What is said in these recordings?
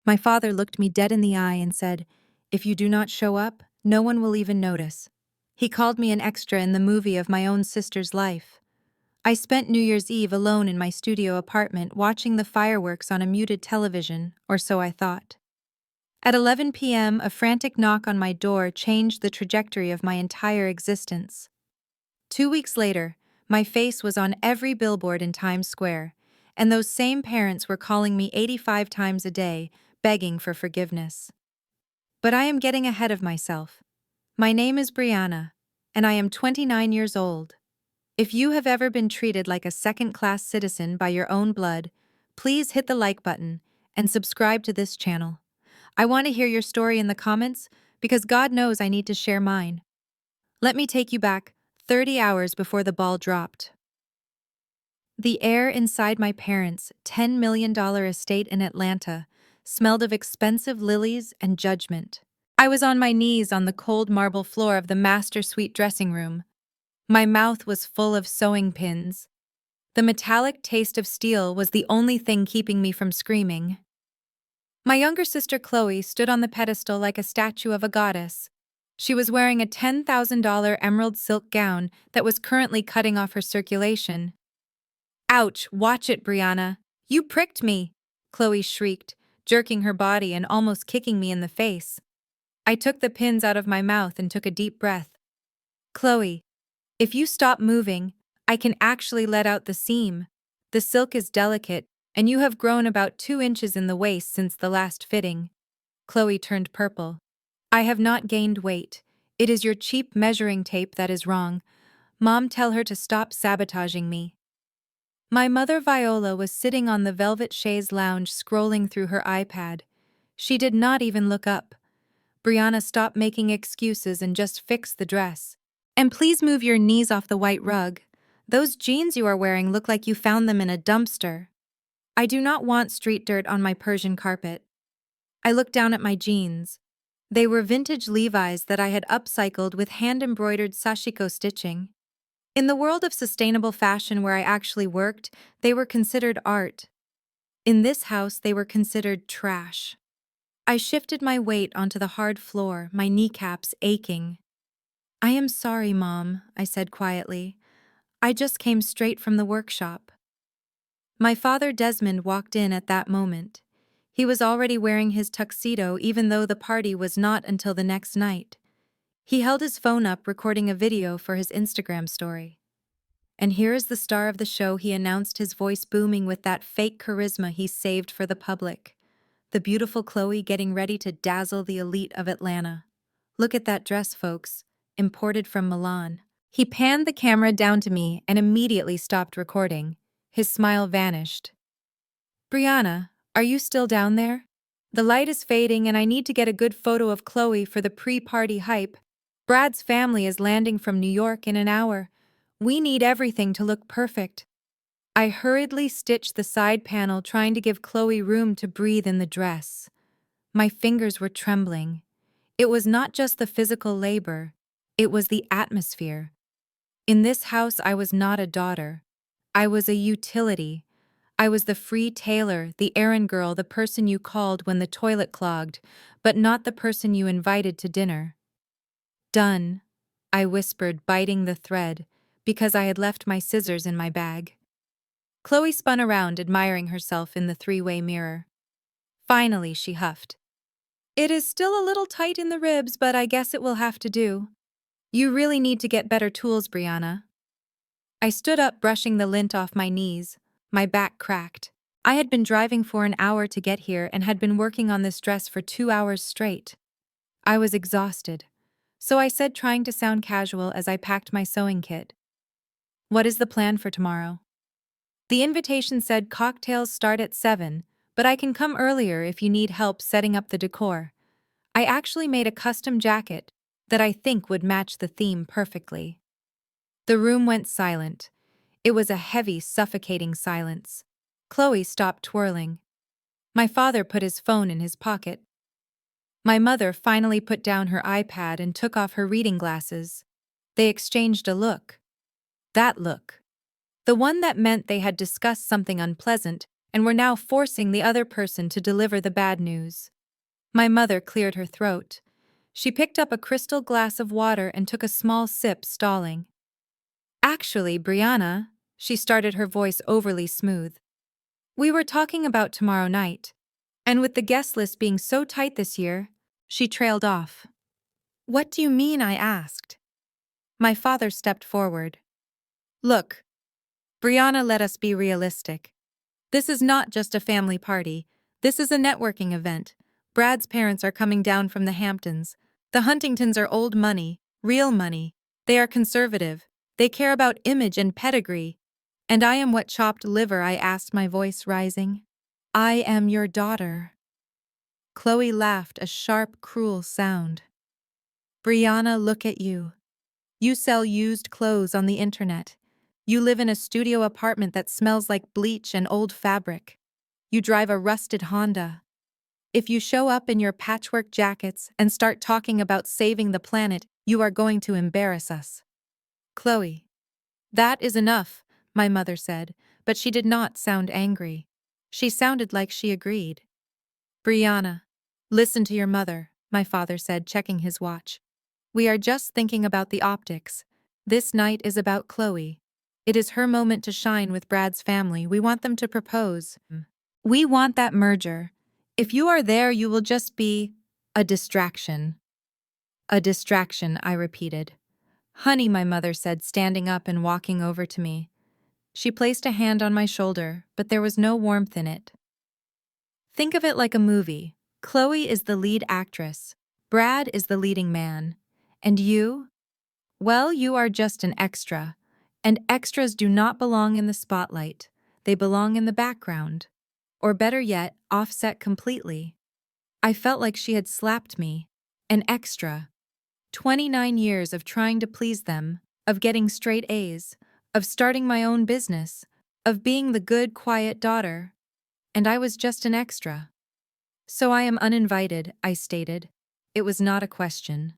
My father looked me dead in the eye and said, "If you do not show up, no one will even notice." He called me an extra in the movie of my own sister's life. I spent New Year's Eve alone in my studio apartment watching the fireworks on a muted television, or so I thought. At 11 p.m., a frantic knock on my door changed the trajectory of my entire existence. 2 weeks later, my face was on every billboard in Times Square, and those same parents were calling me 85 times a day, begging for forgiveness. But I am getting ahead of myself. My name is Brianna, and I am 29 years old. If you have ever been treated like a second-class citizen by your own blood, please hit the like button and subscribe to this channel. I want to hear your story in the comments because God knows I need to share mine. Let me take you back 30 hours before the ball dropped. The air inside my parents' $10 million estate in Atlanta smelled of expensive lilies and judgment. I was on my knees on the cold marble floor of the master suite dressing room. My mouth was full of sewing pins. The metallic taste of steel was the only thing keeping me from screaming. My younger sister Chloe stood on the pedestal like a statue of a goddess. She was wearing a $10,000 emerald silk gown that was currently cutting off her circulation. "Ouch, watch it, Brianna. You pricked me," Chloe shrieked, jerking her body and almost kicking me in the face. I took the pins out of my mouth and took a deep breath. "Chloe, if you stop moving, I can actually let out the seam. The silk is delicate, and you have grown about 2 inches in the waist since the last fitting." Chloe turned purple. "I have not gained weight. It is your cheap measuring tape that is wrong. Mom, tell her to stop sabotaging me." My mother Viola was sitting on the velvet chaise lounge scrolling through her iPad. She did not even look up. "Brianna, stop making excuses and just fix the dress. And please move your knees off the white rug. Those jeans you are wearing look like you found them in a dumpster. I do not want street dirt on my Persian carpet." I looked down at my jeans. They were vintage Levi's that I had upcycled with hand-embroidered sashiko stitching. In the world of sustainable fashion where I actually worked, they were considered art. In this house, they were considered trash. I shifted my weight onto the hard floor, my kneecaps aching. "I am sorry, Mom," I said quietly. "I just came straight from the workshop." My father Desmond walked in at that moment. He was already wearing his tuxedo even though the party was not until the next night. He held his phone up recording a video for his Instagram story. "And here is the star of the show," he announced, his voice booming with that fake charisma he saved for the public. "The beautiful Chloe getting ready to dazzle the elite of Atlanta. Look at that dress, folks. Imported from Milan." He panned the camera down to me and immediately stopped recording. His smile vanished. "Brianna, are you still down there? The light is fading and I need to get a good photo of Chloe for the pre-party hype. Brad's family is landing from New York in an hour. We need everything to look perfect." I hurriedly stitched the side panel, trying to give Chloe room to breathe in the dress. My fingers were trembling. It was not just the physical labor, it was the atmosphere. In this house, I was not a daughter. I was a utility. I was the free tailor, the errand girl, the person you called when the toilet clogged, but not the person you invited to dinner. "Done," I whispered, biting the thread, because I had left my scissors in my bag. Chloe spun around, admiring herself in the three-way mirror. Finally, she huffed. "It is still a little tight in the ribs, but I guess it will have to do. You really need to get better tools, Brianna." I stood up, brushing the lint off my knees. My back cracked. I had been driving for an hour to get here and had been working on this dress for 2 hours straight. I was exhausted, so I said, trying to sound casual as I packed my sewing kit. "What is the plan for tomorrow?" The invitation said cocktails start at 7, but I can come earlier if you need help setting up the decor. I actually made a custom jacket that I think would match the theme perfectly. The room went silent. It was a heavy, suffocating silence. Chloe stopped twirling. My father put his phone in his pocket. My mother finally put down her iPad and took off her reading glasses. They exchanged a look. That look. The one that meant they had discussed something unpleasant and were now forcing the other person to deliver the bad news. My mother cleared her throat. She picked up a crystal glass of water and took a small sip, stalling. "Actually, Brianna," she started, her voice overly smooth. "We were talking about tomorrow night. And with the guest list being so tight this year," she trailed off. "What do you mean?" I asked. My father stepped forward. "Look, Brianna, let us be realistic. This is not just a family party. This is a networking event. Brad's parents are coming down from the Hamptons. The Huntingtons are old money, real money. They are conservative. They care about image and pedigree. And I am what chopped liver?" I asked, my voice rising. "I am your daughter." Chloe laughed, a sharp, cruel sound. "Brianna, look at you. You sell used clothes on the internet. You live in a studio apartment that smells like bleach and old fabric. You drive a rusted Honda. If you show up in your patchwork jackets and start talking about saving the planet, you are going to embarrass us." "Chloe." "That is enough," my mother said, but she did not sound angry. She sounded like she agreed. "Brianna, listen to your mother," my father said, checking his watch. "We are just thinking about the optics. This night is about Chloe. It is her moment to shine with Brad's family. We want them to propose. We want that merger. If you are there, you will just be a distraction." "A distraction," I repeated. "Honey," my mother said, standing up and walking over to me. She placed a hand on my shoulder, but there was no warmth in it. "Think of it like a movie. Chloe is the lead actress. Brad is the leading man. And you? Well, you are just an extra. And extras do not belong in the spotlight. They belong in the background. Or better yet, offset completely." I felt like she had slapped me. An extra. 29 years of trying to please them, of getting straight A's, of starting my own business, of being the good, quiet daughter. And I was just an extra. "So I am uninvited," I stated. It was not a question.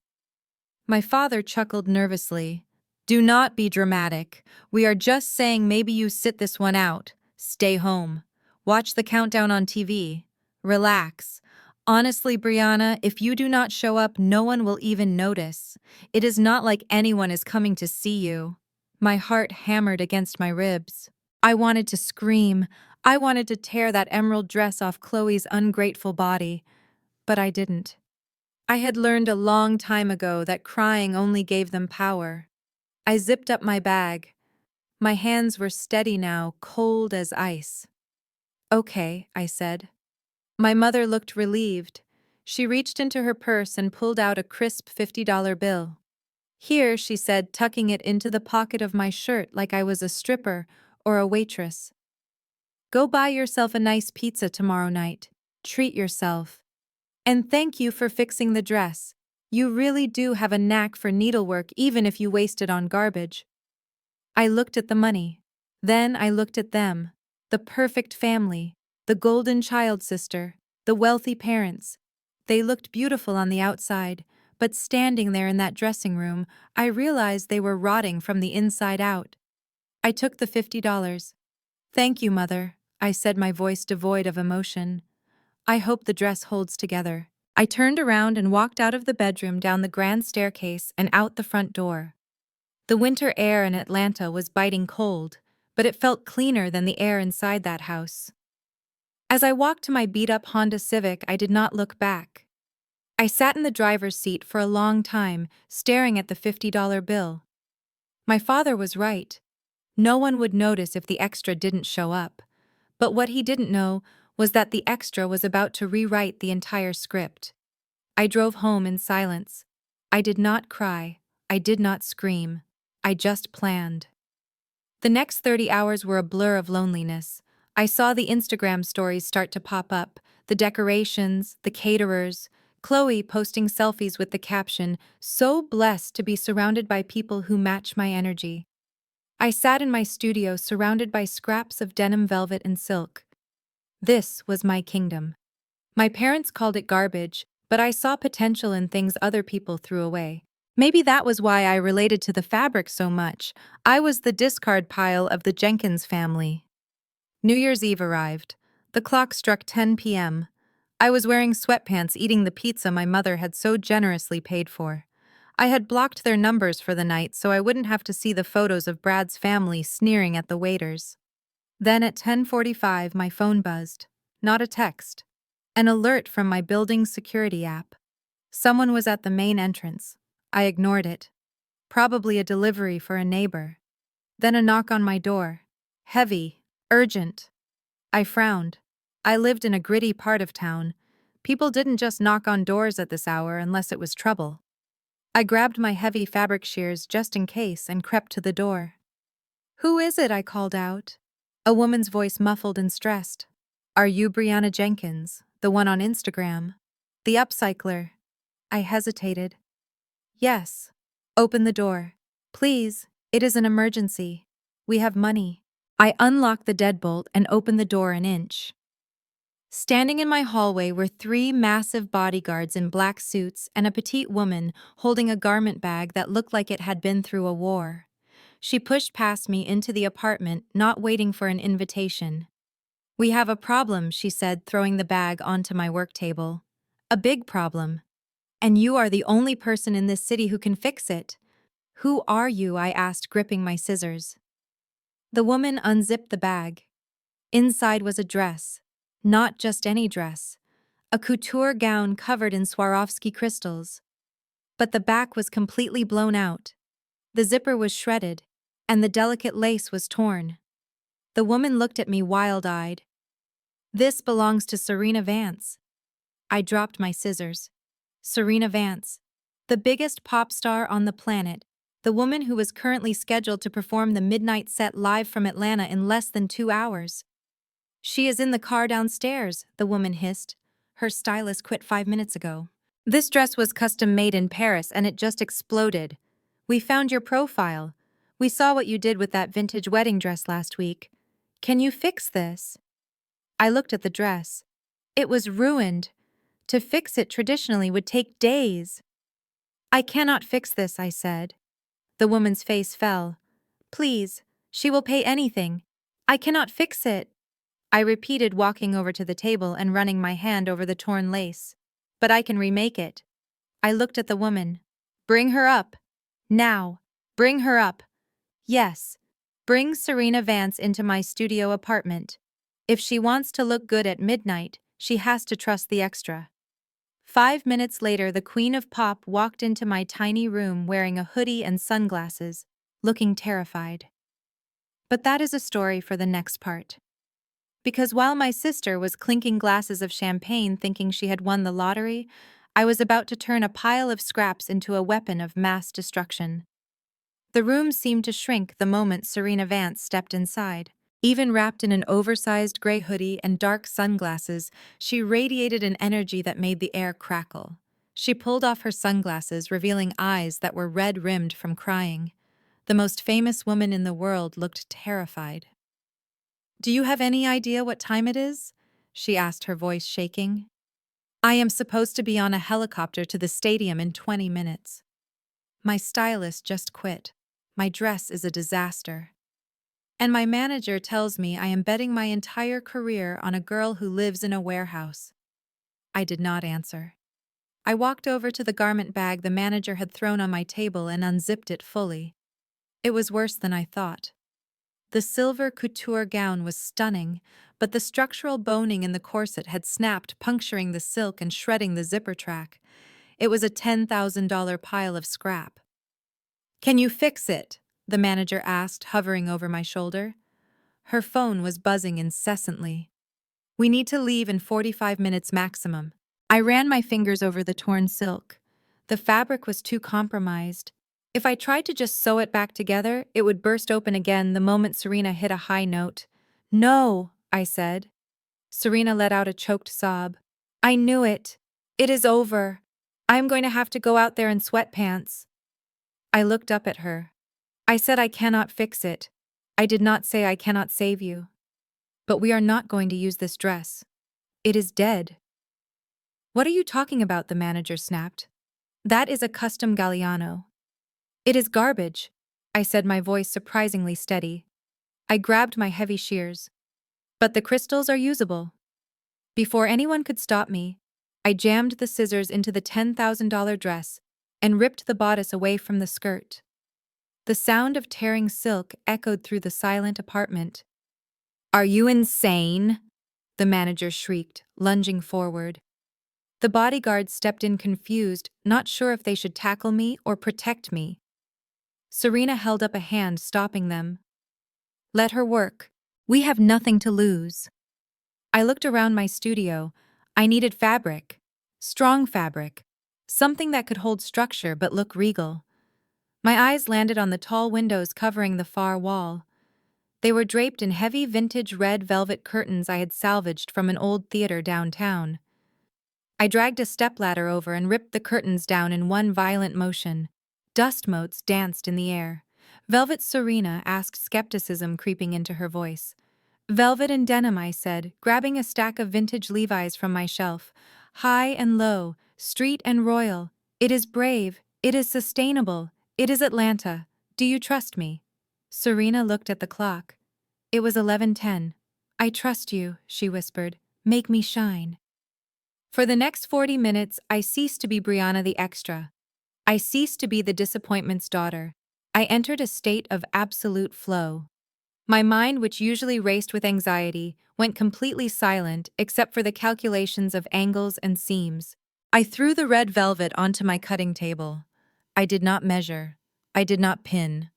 My father chuckled nervously. "Do not be dramatic. We are just saying maybe you sit this one out. Stay home. Watch the countdown on TV. Relax. Honestly, Brianna, if you do not show up, no one will even notice. It is not like anyone is coming to see you." My heart hammered against my ribs. I wanted to scream. I wanted to tear that emerald dress off Chloe's ungrateful body. But I didn't. I had learned a long time ago that crying only gave them power. I zipped up my bag. My hands were steady now, cold as ice. "Okay," I said. My mother looked relieved. She reached into her purse and pulled out a crisp $50 bill. "Here," she said, tucking it into the pocket of my shirt like I was a stripper or a waitress. "Go buy yourself a nice pizza tomorrow night. Treat yourself. And thank you for fixing the dress. You really do have a knack for needlework even if you waste it on garbage." I looked at the money. Then I looked at them. The perfect family. The golden child sister. The wealthy parents. They looked beautiful on the outside, but standing there in that dressing room, I realized they were rotting from the inside out. I took the $50. "Thank you, Mother," I said, my voice devoid of emotion. "I hope the dress holds together." I turned around and walked out of the bedroom, down the grand staircase, and out the front door. The winter air in Atlanta was biting cold, but it felt cleaner than the air inside that house. As I walked to my beat-up Honda Civic, I did not look back. I sat in the driver's seat for a long time, staring at the $50 bill. My father was right. No one would notice if the extra didn't show up. But what he didn't know was that the extra was about to rewrite the entire script. I drove home in silence. I did not cry. I did not scream. I just planned. The next 30 hours were a blur of loneliness. I saw the Instagram stories start to pop up, the decorations, the caterers, Chloe posting selfies with the caption, "So blessed to be surrounded by people who match my energy." I sat in my studio surrounded by scraps of denim, velvet, and silk. This was my kingdom. My parents called it garbage, but I saw potential in things other people threw away. Maybe that was why I related to the fabric so much. I was the discard pile of the Jenkins family. New Year's Eve arrived. The clock struck 10 p.m. I was wearing sweatpants eating the pizza my mother had so generously paid for. I had blocked their numbers for the night so I wouldn't have to see the photos of Brad's family sneering at the waiters. Then at 10:45 my phone buzzed. Not a text. An alert from my building's security app. Someone was at the main entrance. I ignored it. Probably a delivery for a neighbor. Then a knock on my door. Heavy, urgent. I frowned. I lived in a gritty part of town. People didn't just knock on doors at this hour unless it was trouble. I grabbed my heavy fabric shears just in case and crept to the door. "Who is it?" I called out. A woman's voice muffled and stressed. "Are you Brianna Jenkins, the one on Instagram? The upcycler?" I hesitated. "Yes." "Open the door. Please, it is an emergency. We have money." I unlocked the deadbolt and opened the door an inch. Standing in my hallway were 3 massive bodyguards in black suits and a petite woman holding a garment bag that looked like it had been through a war. She pushed past me into the apartment, not waiting for an invitation. "We have a problem," she said, throwing the bag onto my work table. "A big problem. And you are the only person in this city who can fix it." "Who are you?" I asked, gripping my scissors. The woman unzipped the bag. Inside was a dress. Not just any dress. A couture gown covered in Swarovski crystals. But the back was completely blown out. The zipper was shredded, and the delicate lace was torn. The woman looked at me wild-eyed. "This belongs to Serena Vance." I dropped my scissors. Serena Vance, the biggest pop star on the planet, the woman who was currently scheduled to perform the midnight set live from Atlanta in less than 2 hours. "She is in the car downstairs," the woman hissed. "Her stylist quit 5 minutes ago. This dress was custom made in Paris and it just exploded. We found your profile. We saw what you did with that vintage wedding dress last week. Can you fix this?" I looked at the dress. It was ruined. To fix it traditionally would take days. "I cannot fix this," I said. The woman's face fell. "Please, she will pay anything. I cannot fix it." I repeated, walking over to the table and running my hand over the torn lace. "But I can remake it." I looked at the woman. "Bring her up. Now. Bring her up. Yes. Bring Serena Vance into my studio apartment. If she wants to look good at midnight, she has to trust the extra." 5 minutes later, the Queen of Pop walked into my tiny room wearing a hoodie and sunglasses, looking terrified. But that is a story for the next part. Because while my sister was clinking glasses of champagne thinking she had won the lottery, I was about to turn a pile of scraps into a weapon of mass destruction. The room seemed to shrink the moment Serena Vance stepped inside. Even wrapped in an oversized gray hoodie and dark sunglasses, she radiated an energy that made the air crackle. She pulled off her sunglasses, revealing eyes that were red-rimmed from crying. The most famous woman in the world looked terrified. "Do you have any idea what time it is?" she asked, her voice shaking. "I am supposed to be on a helicopter to the stadium in 20 minutes. My stylist just quit. My dress is a disaster. And my manager tells me I am betting my entire career on a girl who lives in a warehouse." I did not answer. I walked over to the garment bag the manager had thrown on my table and unzipped it fully. It was worse than I thought. The silver couture gown was stunning, but the structural boning in the corset had snapped, puncturing the silk and shredding the zipper track. It was a $10,000 pile of scrap. "Can you fix it?" the manager asked, hovering over my shoulder. Her phone was buzzing incessantly. "We need to leave in 45 minutes maximum." I ran my fingers over the torn silk. The fabric was too compromised. If I tried to just sew it back together, it would burst open again the moment Serena hit a high note. "No," I said. Serena let out a choked sob. "I knew it. It is over. I am going to have to go out there in sweatpants." I looked up at her. "I said I cannot fix it. I did not say I cannot save you. But we are not going to use this dress. It is dead." "What are you talking about?" the manager snapped. "That is a custom Galliano." "It is garbage," I said, my voice surprisingly steady. I grabbed my heavy shears. "But the crystals are usable." Before anyone could stop me, I jammed the scissors into the $10,000 dress and ripped the bodice away from the skirt. The sound of tearing silk echoed through the silent apartment. "Are you insane?" the manager shrieked, lunging forward. The bodyguards stepped in confused, not sure if they should tackle me or protect me. Serena held up a hand, stopping them. "Let her work. We have nothing to lose." I looked around my studio. I needed fabric. Strong fabric. Something that could hold structure but look regal. My eyes landed on the tall windows covering the far wall. They were draped in heavy vintage red velvet curtains I had salvaged from an old theater downtown. I dragged a stepladder over and ripped the curtains down in one violent motion. Dust motes danced in the air. "Velvet Serena?" asked, skepticism creeping into her voice. "Velvet and denim," I said, grabbing a stack of vintage Levi's from my shelf. "High and low, street and royal. It is brave, it is sustainable, it is Atlanta. Do you trust me?" Serena looked at the clock. It was 11:10. "I trust you," she whispered. "Make me shine." For the next 40 minutes, I ceased to be Brianna the extra. I ceased to be the disappointment's daughter. I entered a state of absolute flow. My mind, which usually raced with anxiety, went completely silent except for the calculations of angles and seams. I threw the red velvet onto my cutting table. I did not measure. I did not pin.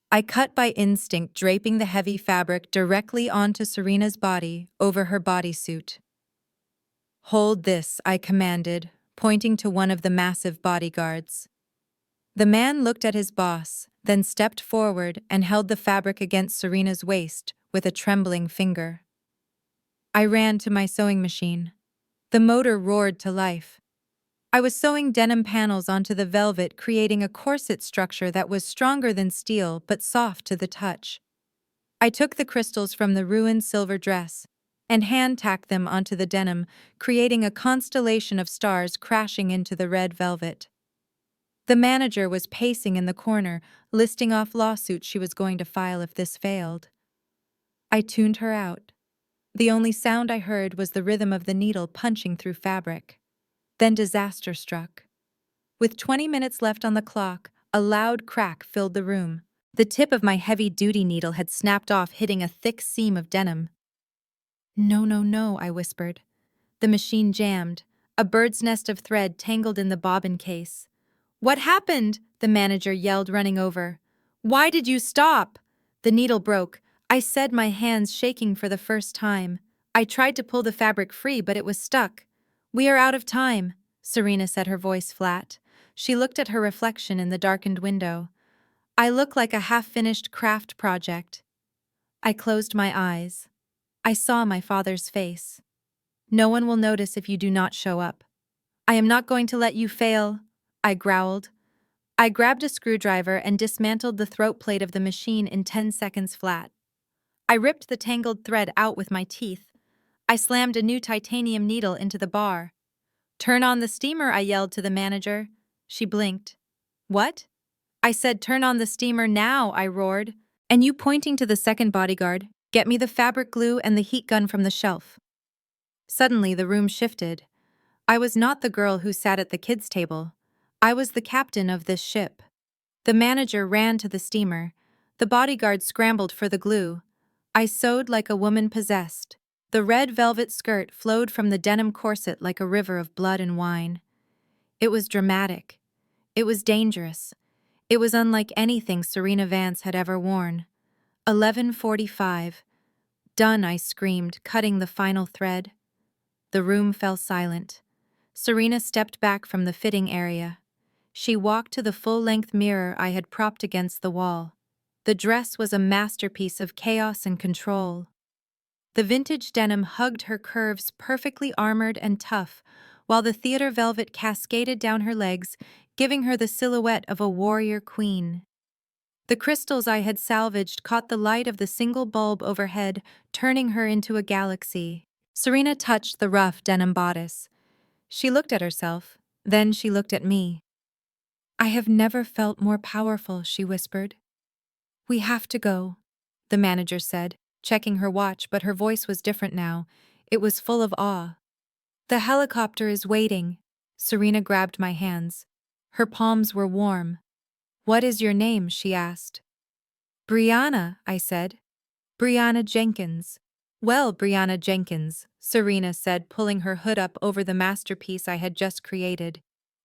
I cut by instinct, draping the heavy fabric directly onto Serena's body over her bodysuit. "Hold this," I commanded, pointing to one of the massive bodyguards. The man looked at his boss, then stepped forward and held the fabric against Serena's waist with a trembling finger. I ran to my sewing machine. The motor roared to life. I was sewing denim panels onto the velvet, creating a corset structure that was stronger than steel but soft to the touch. I took the crystals from the ruined silver dress and hand-tacked them onto the denim, creating a constellation of stars crashing into the red velvet. The manager was pacing in the corner, listing off lawsuits she was going to file if this failed. I tuned her out. The only sound I heard was the rhythm of the needle punching through fabric. Then disaster struck. With 20 minutes left on the clock, a loud crack filled the room. The tip of my heavy-duty needle had snapped off, hitting a thick seam of denim. "No, no, no," I whispered. The machine jammed. A bird's nest of thread tangled in the bobbin case. "What happened?" the manager yelled, running over. "Why did you stop?" The needle broke. I said, my hands shaking for the first time. I tried to pull the fabric free, but it was stuck. "We are out of time," Serena said, her voice flat. She looked at her reflection in the darkened window. "I look like a half-finished craft project." I closed my eyes. I saw my father's face. "No one will notice if you do not show up." "I am not going to let you fail," I growled. I grabbed a screwdriver and dismantled the throat plate of the machine in 10 seconds flat. I ripped the tangled thread out with my teeth. I slammed a new titanium needle into the bar. "Turn on the steamer," I yelled to the manager. She blinked. "What?" I said, "Turn on the steamer now," I roared. "And you," pointing to the second bodyguard, "get me the fabric glue and the heat gun from the shelf." Suddenly, the room shifted. I was not the girl who sat at the kids' table. I was the captain of this ship. The manager ran to the steamer. The bodyguard scrambled for the glue. I sewed like a woman possessed. The red velvet skirt flowed from the denim corset like a river of blood and wine. It was dramatic. It was dangerous. It was unlike anything Serena Vance had ever worn. 11:45. "Done," I screamed, cutting the final thread. The room fell silent. Serena stepped back from the fitting area. She walked to the full-length mirror I had propped against the wall. The dress was a masterpiece of chaos and control. The vintage denim hugged her curves, perfectly armored and tough, while the theater velvet cascaded down her legs, giving her the silhouette of a warrior queen. The crystals I had salvaged caught the light of the single bulb overhead, turning her into a galaxy. Serena touched the rough denim bodice. She looked at herself, then she looked at me. "I have never felt more powerful," she whispered. "We have to go," the manager said, checking her watch, but her voice was different now. It was full of awe. The helicopter is waiting. Serena grabbed my hands. Her palms were warm. What is your name? She asked. Brianna, I said. Brianna Jenkins. Well, Brianna Jenkins, Serena said, pulling her hood up over the masterpiece I had just created.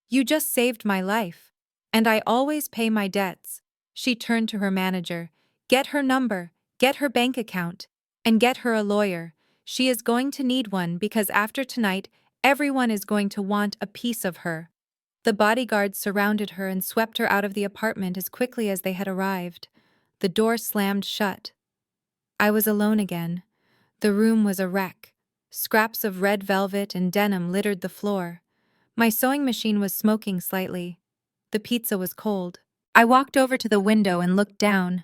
You just saved my life. And I always pay my debts. She turned to her manager. Get her number, get her bank account, and get her a lawyer. She is going to need one because after tonight, everyone is going to want a piece of her. The bodyguards surrounded her and swept her out of the apartment as quickly as they had arrived. The door slammed shut. I was alone again. The room was a wreck. Scraps of red velvet and denim littered the floor. My sewing machine was smoking slightly. The pizza was cold. I walked over to the window and looked down.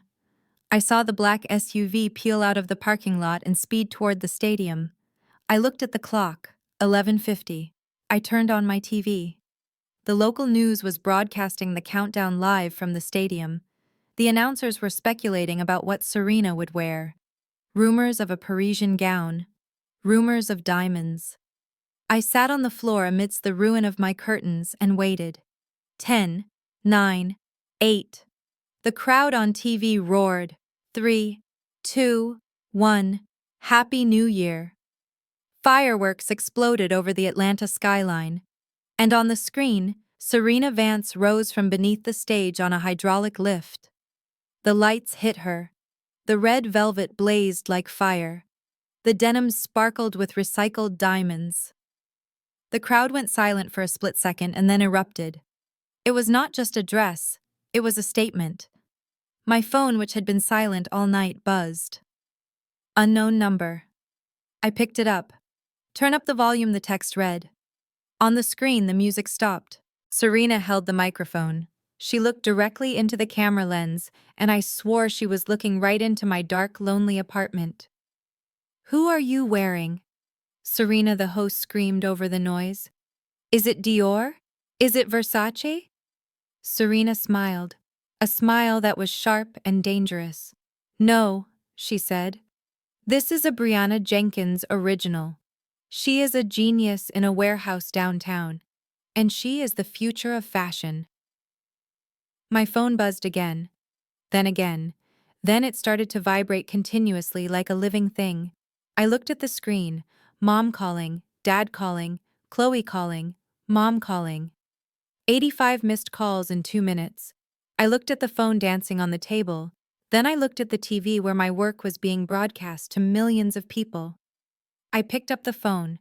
I saw the black SUV peel out of the parking lot and speed toward the stadium. I looked at the clock, 11:50. I turned on my TV. The local news was broadcasting the countdown live from the stadium. The announcers were speculating about what Serena would wear. Rumors of a Parisian gown. Rumors of diamonds. I sat on the floor amidst the ruin of my curtains and waited. 10, 9, 8. The crowd on TV roared. 3, 2, 1. Happy New Year. Fireworks exploded over the Atlanta skyline. And on the screen, Serena Vance rose from beneath the stage on a hydraulic lift. The lights hit her. The red velvet blazed like fire. The denim sparkled with recycled diamonds. The crowd went silent for a split second and then erupted. It was not just a dress, it was a statement. My phone, which had been silent all night, buzzed. Unknown number. I picked it up. Turn up the volume, the text read. On the screen, the music stopped. Serena held the microphone. She looked directly into the camera lens, and I swore she was looking right into my dark, lonely apartment. Who are you wearing? Serena, the host, screamed over the noise. Is it Dior? Is it Versace? Serena smiled, a smile that was sharp and dangerous. No, she said. This is a Brianna Jenkins original. She is a genius in a warehouse downtown, and she is the future of fashion. My phone buzzed again. Then it started to vibrate continuously like a living thing. I looked at the screen. Mom calling, Dad calling, Chloe calling, Mom calling. 85 missed calls in 2 minutes. I looked at the phone dancing on the table. Then I looked at the TV where my work was being broadcast to millions of people. I picked up the phone,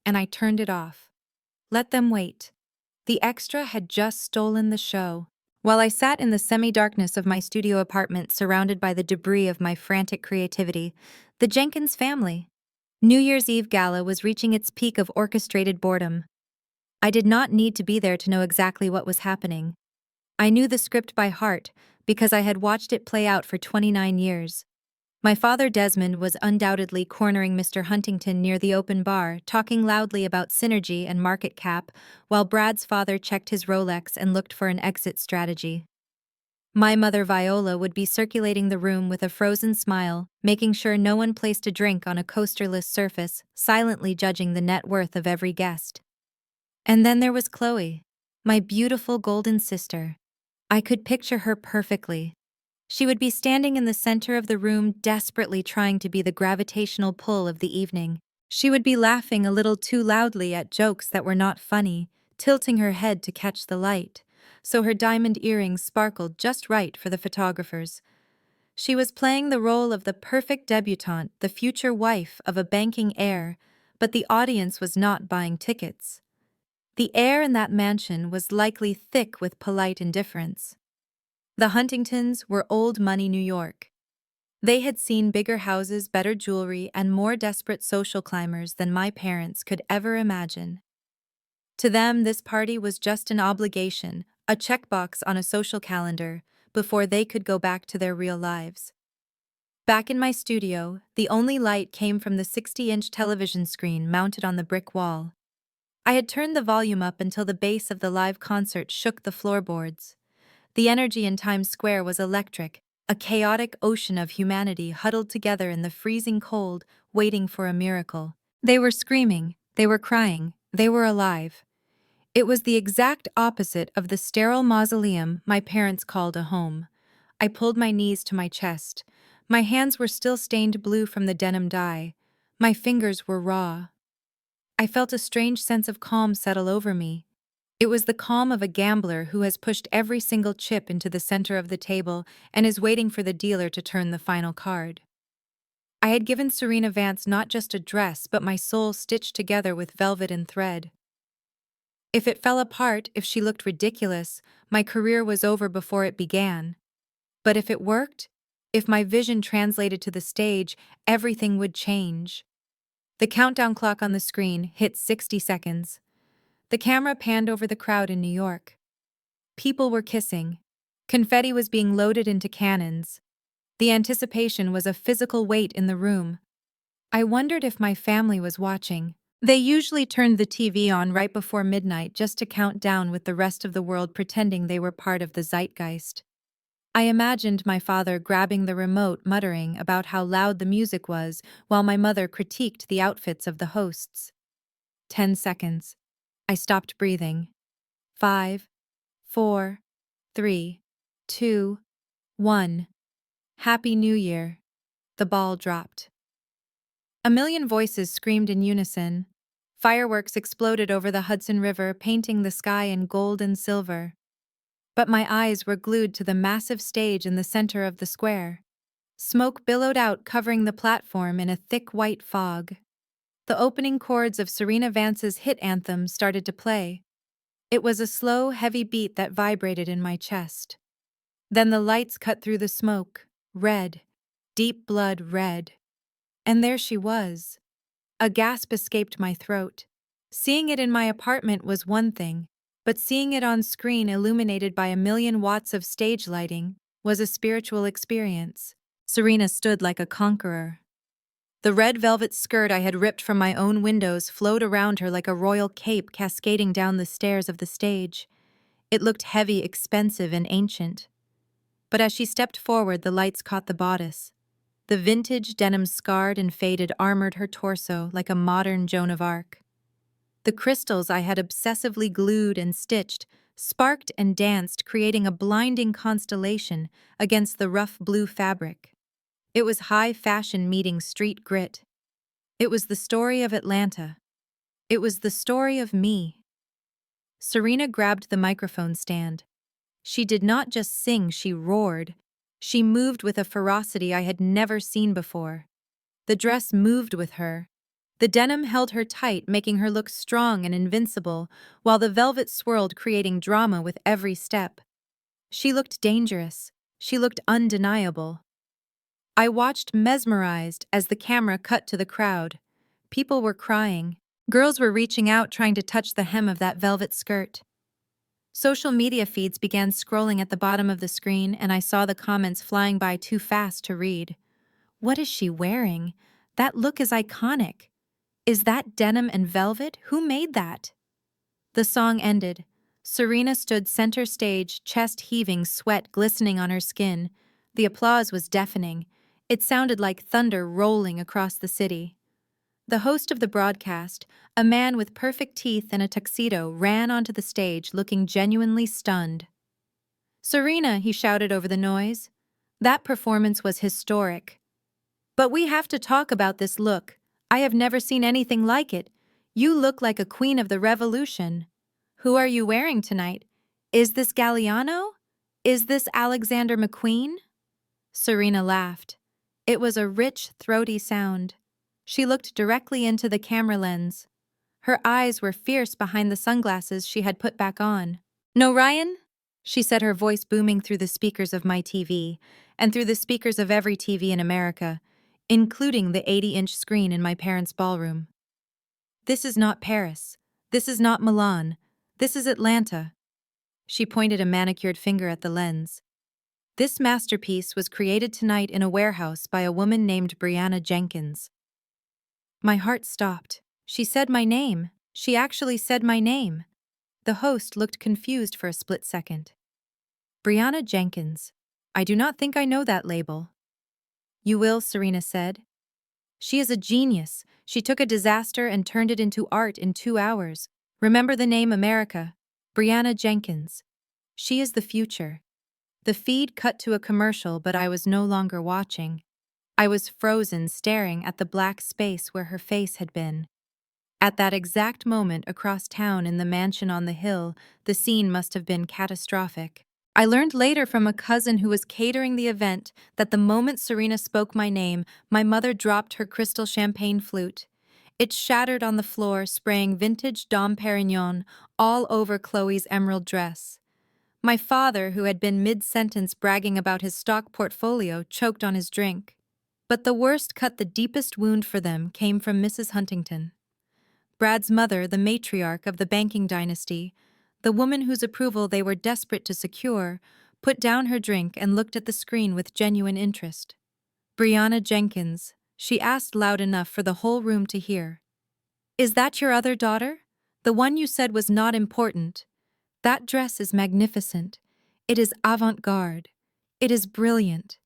and I turned it off. Let them wait. The extra had just stolen the show. While I sat in the semi-darkness of my studio apartment surrounded by the debris of my frantic creativity, the Jenkins family. New Year's Eve gala was reaching its peak of orchestrated boredom. I did not need to be there to know exactly what was happening. I knew the script by heart because I had watched it play out for 29 years. My father Desmond was undoubtedly cornering Mr. Huntington near the open bar, talking loudly about synergy and market cap, while Brad's father checked his Rolex and looked for an exit strategy. My mother Viola would be circulating the room with a frozen smile, making sure no one placed a drink on a coasterless surface, silently judging the net worth of every guest. And then there was Chloe, my beautiful golden sister. I could picture her perfectly. She would be standing in the center of the room, desperately trying to be the gravitational pull of the evening. She would be laughing a little too loudly at jokes that were not funny, tilting her head to catch the light, so her diamond earrings sparkled just right for the photographers. She was playing the role of the perfect debutante, the future wife of a banking heir, but the audience was not buying tickets. The air in that mansion was likely thick with polite indifference. The Huntingtons were old money New York. They had seen bigger houses, better jewelry, and more desperate social climbers than my parents could ever imagine. To them, this party was just an obligation, a checkbox on a social calendar, before they could go back to their real lives. Back in my studio, the only light came from the 60-inch television screen mounted on the brick wall. I had turned the volume up until the bass of the live concert shook the floorboards. The energy in Times Square was electric, a chaotic ocean of humanity huddled together in the freezing cold, waiting for a miracle. They were screaming, they were crying, They were alive. It was the exact opposite of the sterile mausoleum my parents called a home. I pulled my knees to my chest. My hands were still stained blue from the denim dye. My fingers were raw. I felt a strange sense of calm settle over me. It was the calm of a gambler who has pushed every single chip into the center of the table and is waiting for the dealer to turn the final card. I had given Serena Vance not just a dress, but my soul stitched together with velvet and thread. If it fell apart, if she looked ridiculous, my career was over before it began. But if it worked, if my vision translated to the stage, everything would change. The countdown clock on the screen hit 60 seconds. The camera panned over the crowd in New York. People were kissing. Confetti was being loaded into cannons. The anticipation was a physical weight in the room. I wondered if my family was watching. They usually turned the TV on right before midnight just to count down with the rest of the world pretending they were part of the zeitgeist. I imagined my father grabbing the remote, muttering about how loud the music was, while my mother critiqued the outfits of the hosts. 10 seconds. I stopped breathing. 5, 4, 3, 2, 1. Happy New Year. The ball dropped. A million voices screamed in unison. Fireworks exploded over the Hudson River, painting the sky in gold and silver. But my eyes were glued to the massive stage in the center of the square. Smoke billowed out, covering the platform in a thick white fog. The opening chords of Serena Vance's hit anthem started to play. It was a slow, heavy beat that vibrated in my chest. Then the lights cut through the smoke, red, deep blood red. And there she was. A gasp escaped my throat. Seeing it in my apartment was one thing, but seeing it on screen illuminated by a million watts of stage lighting was a spiritual experience. Serena stood like a conqueror. The red velvet skirt I had ripped from my own windows flowed around her like a royal cape cascading down the stairs of the stage. It looked heavy, expensive, and ancient. But as she stepped forward, the lights caught the bodice. The vintage denim scarred and faded armored her torso like a modern Joan of Arc. The crystals I had obsessively glued and stitched sparked and danced, creating a blinding constellation against the rough blue fabric. It was high fashion meeting street grit. It was the story of Atlanta. It was the story of me. Serena grabbed the microphone stand. She did not just sing, she roared. She moved with a ferocity I had never seen before. The dress moved with her. The denim held her tight, making her look strong and invincible, while the velvet swirled, creating drama with every step. She looked dangerous. She looked undeniable. I watched mesmerized as the camera cut to the crowd. People were crying. Girls were reaching out, trying to touch the hem of that velvet skirt. Social media feeds began scrolling at the bottom of the screen, and I saw the comments flying by too fast to read. What is she wearing? That look is iconic. Is that denim and velvet? Who made that? The song ended. Serena stood center stage, chest heaving, sweat glistening on her skin. The applause was deafening. It sounded like thunder rolling across the city. The host of the broadcast, a man with perfect teeth and a tuxedo, ran onto the stage looking genuinely stunned. "Serena," he shouted over the noise. "That performance was historic. But we have to talk about this look. I have never seen anything like it. You look like a queen of the revolution. Who are you wearing tonight? Is this Galliano? Is this Alexander McQueen?" Serena laughed. It was a rich, throaty sound. She looked directly into the camera lens. Her eyes were fierce behind the sunglasses she had put back on. "No, Ryan?" she said, her voice booming through the speakers of my TV and through the speakers of every TV in America, including the 80-inch screen in my parents' ballroom. "This is not Paris. This is not Milan. This is Atlanta." She pointed a manicured finger at the lens. "This masterpiece was created tonight in a warehouse by a woman named Brianna Jenkins." My heart stopped. She said my name. She actually said my name. The host looked confused for a split second. "Brianna Jenkins. I do not think I know that label." "You will," Serena said. She is a genius. She took a disaster and turned it into art in 2 hours. Remember the name America. Brianna Jenkins. She is the future. The feed cut to a commercial, but I was no longer watching. I was frozen, staring at the black space where her face had been. At that exact moment across town in the mansion on the hill, the scene must have been catastrophic. I learned later from a cousin who was catering the event that the moment Serena spoke my name, my mother dropped her crystal champagne flute. It shattered on the floor, spraying vintage Dom Perignon all over Chloe's emerald dress. My father, who had been mid-sentence bragging about his stock portfolio, choked on his drink. But the worst cut, the deepest wound for them, came from Mrs. Huntington. Brad's mother, the matriarch of the banking dynasty, the woman whose approval they were desperate to secure, put down her drink and looked at the screen with genuine interest. "Brianna Jenkins," she asked loud enough for the whole room to hear. "Is that your other daughter? The one you said was not important? That dress is magnificent. It is avant-garde. It is brilliant.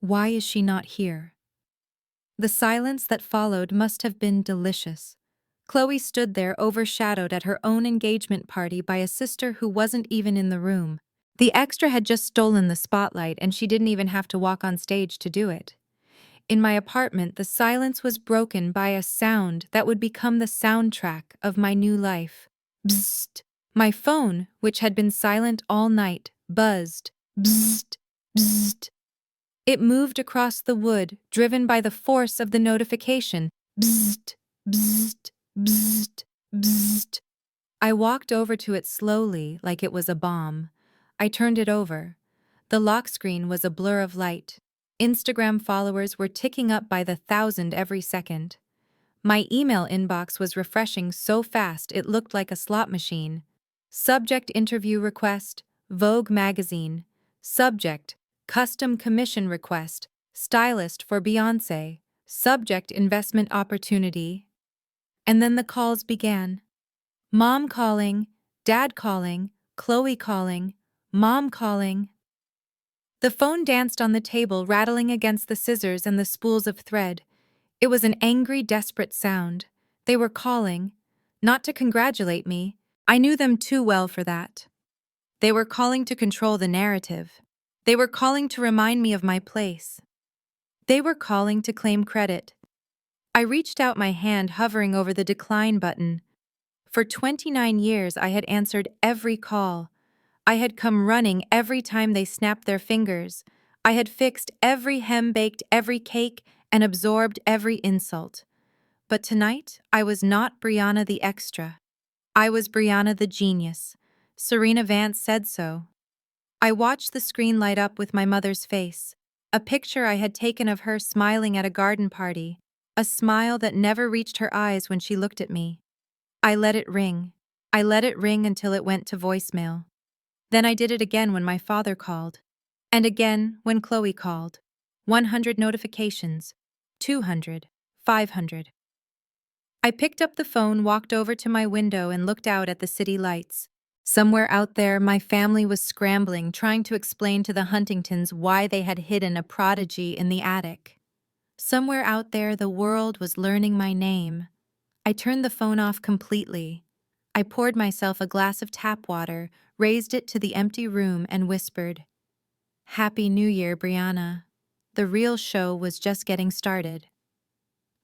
Why is she not here?" The silence that followed must have been delicious. Chloe stood there overshadowed at her own engagement party by a sister who wasn't even in the room. The extra had just stolen the spotlight, and she didn't even have to walk on stage to do it. In my apartment, the silence was broken by a sound that would become the soundtrack of my new life. Bzzzt. My phone, which had been silent all night, buzzed. Bzzzt. Bzzzt. It moved across the wood, driven by the force of the notification. Bzzzt. Bzzzt. Bzzzt. Bzzzt. I walked over to it slowly, like it was a bomb. I turned it over. The lock screen was a blur of light. Instagram followers were ticking up by the 1,000 every second. My email inbox was refreshing so fast it looked like a slot machine. Subject: interview request, Vogue magazine. Subject: custom commission request, stylist for Beyoncé. Subject: investment opportunity. And then the calls began. Mom calling, Dad calling, Chloe calling, Mom calling. The phone danced on the table, rattling against the scissors and the spools of thread. It was an angry, desperate sound. They were calling, not to congratulate me. I knew them too well for that. They were calling to control the narrative. They were calling to remind me of my place. They were calling to claim credit. I reached out my hand, hovering over the decline button. For 29 years, I had answered every call. I had come running every time they snapped their fingers. I had fixed every hem, baked every cake, and absorbed every insult. But tonight, I was not Brianna the extra. I was Brianna the genius. Serena Vance said so. I watched the screen light up with my mother's face, a picture I had taken of her smiling at a garden party, a smile that never reached her eyes when she looked at me. I let it ring. I let it ring until it went to voicemail. Then I did it again when my father called. And again when Chloe called. 100 notifications. 200. 500. I picked up the phone, walked over to my window, and looked out at the city lights. Somewhere out there, my family was scrambling, trying to explain to the Huntingtons why they had hidden a prodigy in the attic. Somewhere out there, the world was learning my name. I turned the phone off completely. I poured myself a glass of tap water, raised it to the empty room, and whispered, "Happy New Year, Brianna." The real show was just getting started.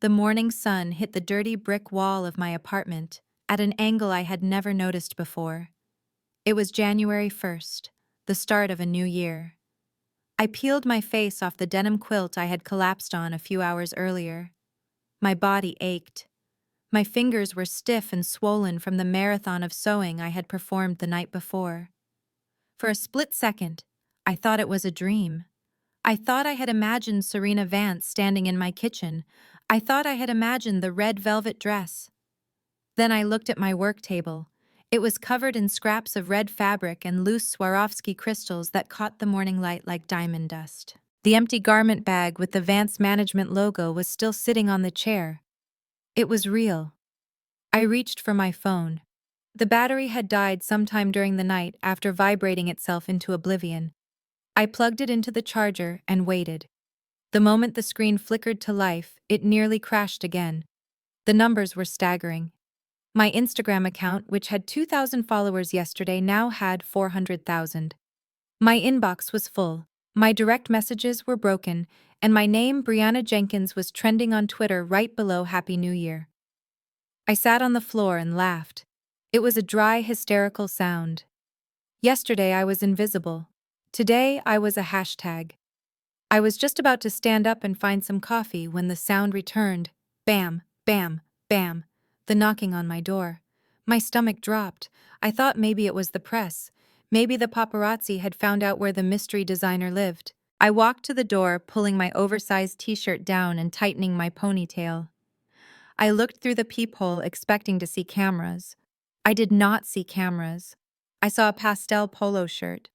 The morning sun hit the dirty brick wall of my apartment at an angle I had never noticed before. It was January 1st, the start of a new year. I peeled my face off the denim quilt I had collapsed on a few hours earlier. My body ached. My fingers were stiff and swollen from the marathon of sewing I had performed the night before. For a split second, I thought it was a dream. I thought I had imagined Serena Vance standing in my kitchen. I thought I had imagined the red velvet dress. Then I looked at my work table. It was covered in scraps of red fabric and loose Swarovski crystals that caught the morning light like diamond dust. The empty garment bag with the Vance Management logo was still sitting on the chair. It was real. I reached for my phone. The battery had died sometime during the night after vibrating itself into oblivion. I plugged it into the charger and waited. The moment the screen flickered to life, it nearly crashed again. The numbers were staggering. My Instagram account, which had 2,000 followers yesterday, now had 400,000. My inbox was full. My direct messages were broken, and my name, Brianna Jenkins, was trending on Twitter right below Happy New Year. I sat on the floor and laughed. It was a dry, hysterical sound. Yesterday I was invisible. Today I was a hashtag. I was just about to stand up and find some coffee when the sound returned. Bam, bam, bam. The knocking on my door. My stomach dropped. I thought maybe it was the press. Maybe the paparazzi had found out where the mystery designer lived. I walked to the door, pulling my oversized t-shirt down and tightening my ponytail. I looked through the peephole, expecting to see cameras. I did not see cameras. I saw a pastel polo shirt.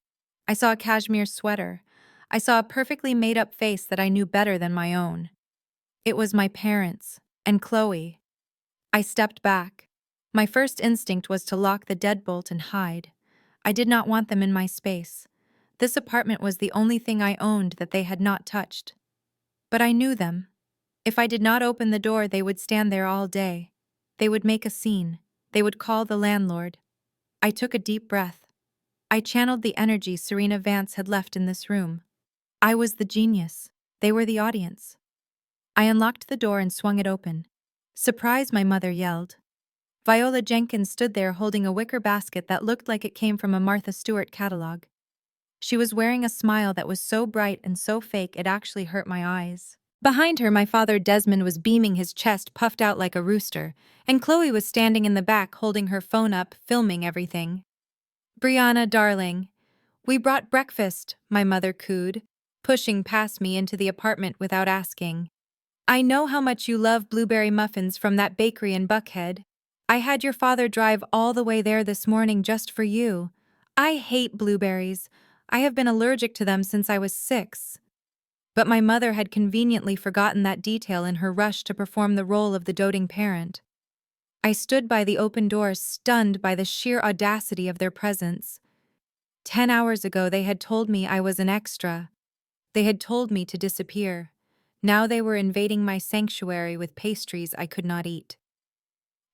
I saw a cashmere sweater. I saw a perfectly made-up face that I knew better than my own. It was my parents, and Chloe. I stepped back. My first instinct was to lock the deadbolt and hide. I did not want them in my space. This apartment was the only thing I owned that they had not touched. But I knew them. If I did not open the door, they would stand there all day. They would make a scene. They would call the landlord. I took a deep breath. I channeled the energy Serena Vance had left in this room. I was the genius. They were the audience. I unlocked the door and swung it open. "Surprise!" my mother yelled. Viola Jenkins stood there holding a wicker basket that looked like it came from a Martha Stewart catalog. She was wearing a smile that was so bright and so fake it actually hurt my eyes. Behind her, my father Desmond was beaming, his chest puffed out like a rooster, and Chloe was standing in the back holding her phone up, filming everything. "Brianna, darling, we brought breakfast," my mother cooed, pushing past me into the apartment without asking. "I know how much you love blueberry muffins from that bakery in Buckhead. I had your father drive all the way there this morning just for you. I hate blueberries. I have been allergic to them since I was 6. But my mother had conveniently forgotten that detail in her rush to perform the role of the doting parent. I stood by the open door, stunned by the sheer audacity of their presence. 10 hours ago they had told me I was an extra. They had told me to disappear. Now they were invading my sanctuary with pastries I could not eat.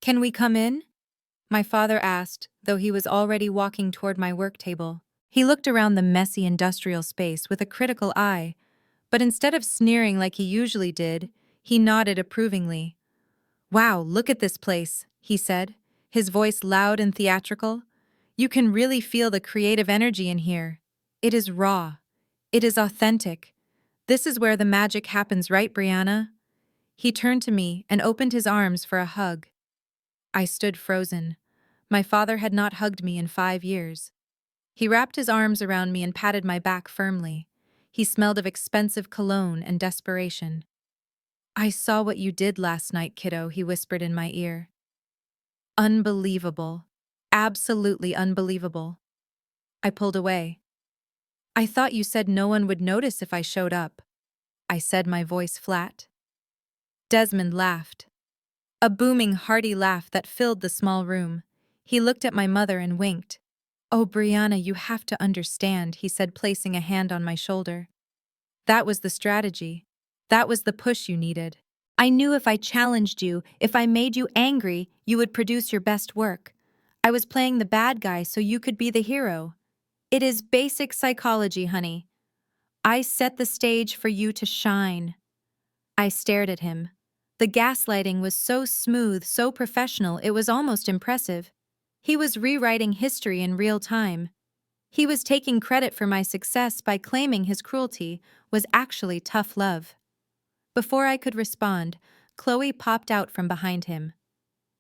"Can we come in?" my father asked, though he was already walking toward my work table. He looked around the messy industrial space with a critical eye, but instead of sneering like he usually did, he nodded approvingly. "Wow, look at this place," he said, his voice loud and theatrical. "You can really feel the creative energy in here. It is raw. It is authentic. This is where the magic happens, right, Brianna?" He turned to me and opened his arms for a hug. I stood frozen. My father had not hugged me in 5 years. He wrapped his arms around me and patted my back firmly. He smelled of expensive cologne and desperation. "I saw what you did last night, kiddo," he whispered in my ear. "Unbelievable. Absolutely unbelievable." I pulled away. "I thought you said no one would notice if I showed up," I said, my voice flat. Desmond laughed. A booming, hearty laugh that filled the small room. He looked at my mother and winked. "Oh, Brianna, you have to understand," he said, placing a hand on my shoulder. "That was the strategy. That was the push you needed. I knew if I challenged you, if I made you angry, you would produce your best work. I was playing the bad guy so you could be the hero. It is basic psychology, honey. I set the stage for you to shine." I stared at him. The gaslighting was so smooth, so professional, it was almost impressive. He was rewriting history in real time. He was taking credit for my success by claiming his cruelty was actually tough love. Before I could respond, Chloe popped out from behind him.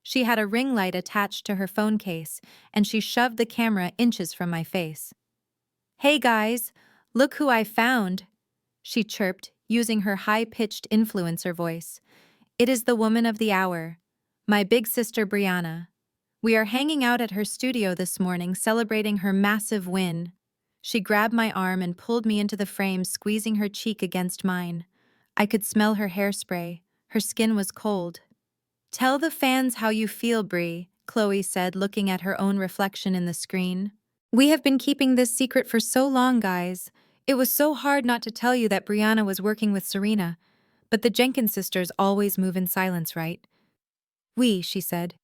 She had a ring light attached to her phone case, and she shoved the camera inches from my face. "Hey guys, look who I found," she chirped, using her high-pitched influencer voice. "It is the woman of the hour, my big sister Brianna. We are hanging out at her studio this morning celebrating her massive win." She grabbed my arm and pulled me into the frame, squeezing her cheek against mine. I could smell her hairspray. Her skin was cold. "Tell the fans how you feel, Bri," Chloe said, looking at her own reflection in the screen. "We have been keeping this secret for so long, guys. It was so hard not to tell you that Brianna was working with Serena, but the Jenkins sisters always move in silence, right? She said.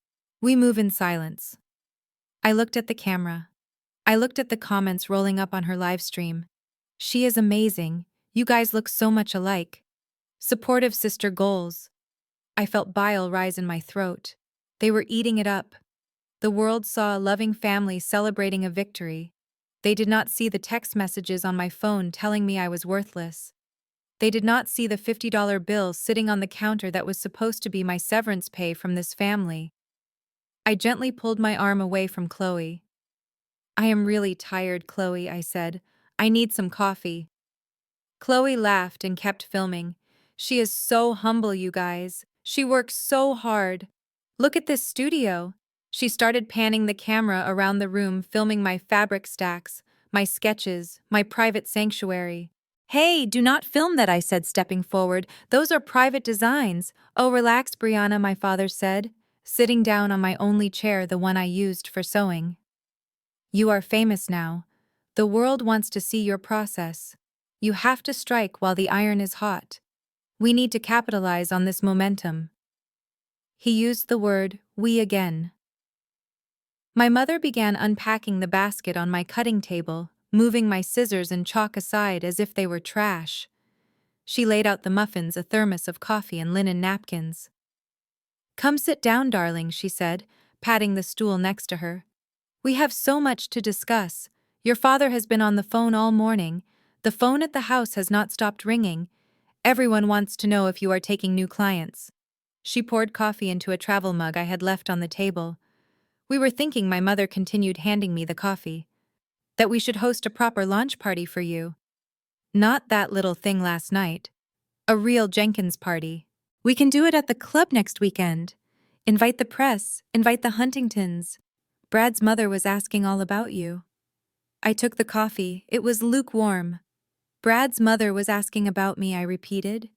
We move in silence. I looked at the camera. I looked at the comments rolling up on her live stream. She is amazing. You guys look so much alike. Supportive sister goals. I felt bile rise in my throat. They were eating it up. The world saw a loving family celebrating a victory. They did not see the text messages on my phone telling me I was worthless. They did not see the $50 bill sitting on the counter that was supposed to be my severance pay from this family. I gently pulled my arm away from Chloe. I am really tired, Chloe, I said. I need some coffee. Chloe laughed and kept filming. She is so humble, you guys. She works so hard. Look at this studio. She started panning the camera around the room, filming my fabric stacks, my sketches, my private sanctuary. Hey, do not film that, I said, stepping forward. Those are private designs. Oh, relax, Brianna, my father said, sitting down on my only chair, the one I used for sewing. You are famous now. The world wants to see your process. You have to strike while the iron is hot. We need to capitalize on this momentum. He used the word, we again. My mother began unpacking the basket on my cutting table, moving my scissors and chalk aside as if they were trash. She laid out the muffins, a thermos of coffee, and linen napkins. Come sit down, darling, she said, patting the stool next to her. We have so much to discuss. Your father has been on the phone all morning. The phone at the house has not stopped ringing. Everyone wants to know if you are taking new clients. She poured coffee into a travel mug I had left on the table. We were thinking, my mother continued, handing me the coffee, that we should host a proper launch party for you. Not that little thing last night. A real Jenkins party. We can do it at the club next weekend. Invite the press, invite the Huntingtons. Brad's mother was asking all about you. I took the coffee. It was lukewarm. Brad's mother was asking about me, I repeated.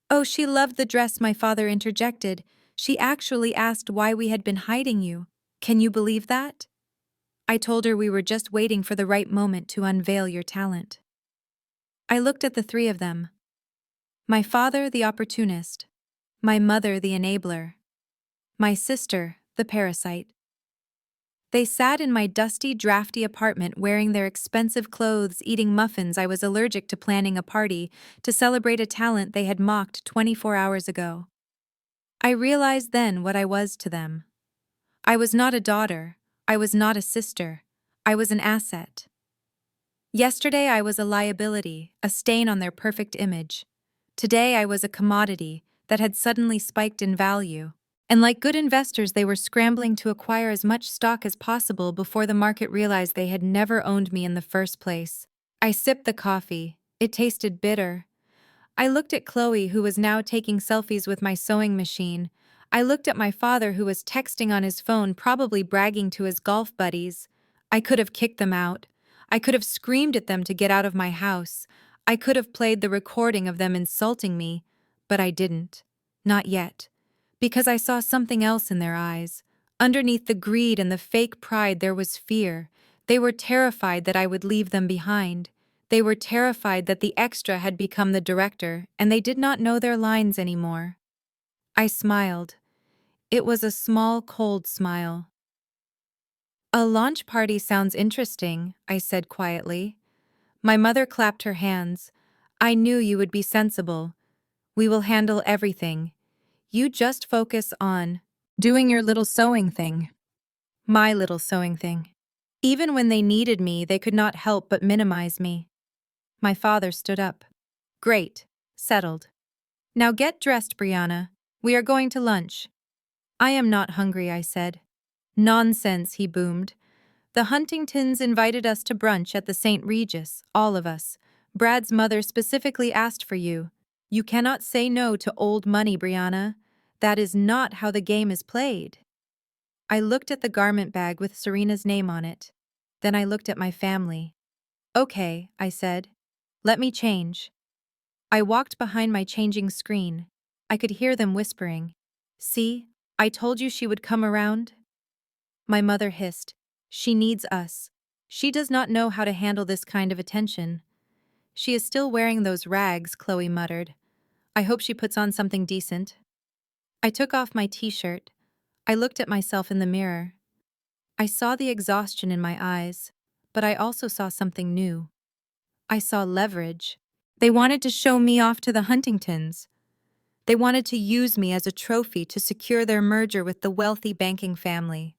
Oh, she loved the dress, my father interjected. She actually asked why we had been hiding you. Can you believe that? I told her we were just waiting for the right moment to unveil your talent. I looked at the three of them. My father, the opportunist. My mother, the enabler. My sister, the parasite. They sat in my dusty, drafty apartment wearing their expensive clothes, eating muffins. I was allergic to planning a party to celebrate a talent they had mocked 24 hours ago. I realized then what I was to them. I was not a daughter. I was not a sister. I was an asset. Yesterday I was a liability, a stain on their perfect image. Today I was a commodity that had suddenly spiked in value. And like good investors, they were scrambling to acquire as much stock as possible before the market realized they had never owned me in the first place. I sipped the coffee. It tasted bitter. I looked at Chloe, who was now taking selfies with my sewing machine. I looked at my father, who was texting on his phone, probably bragging to his golf buddies. I could have kicked them out. I could have screamed at them to get out of my house. I could have played the recording of them insulting me, but I didn't. Not yet. Because I saw something else in their eyes. Underneath the greed and the fake pride there was fear. They were terrified that I would leave them behind. They were terrified that the extra had become the director, and they did not know their lines anymore. I smiled. It was a small, cold smile. A launch party sounds interesting, I said quietly. My mother clapped her hands. I knew you would be sensible. We will handle everything. You just focus on doing your little sewing thing. My little sewing thing. Even when they needed me, they could not help but minimize me. My father stood up. Great. Settled. Now get dressed, Brianna. We are going to lunch. I am not hungry, I said. Nonsense, he boomed. The Huntingtons invited us to brunch at the St. Regis, all of us. Brad's mother specifically asked for you. You cannot say no to old money, Brianna. That is not how the game is played. I looked at the garment bag with Serena's name on it. Then I looked at my family. Okay, I said. Let me change. I walked behind my changing screen. I could hear them whispering. See, I told you she would come around. My mother hissed. She needs us. She does not know how to handle this kind of attention. She is still wearing those rags, Chloe muttered. I hope she puts on something decent. I took off my t-shirt. I looked at myself in the mirror. I saw the exhaustion in my eyes, but I also saw something new. I saw leverage. They wanted to show me off to the Huntingtons. They wanted to use me as a trophy to secure their merger with the wealthy banking family.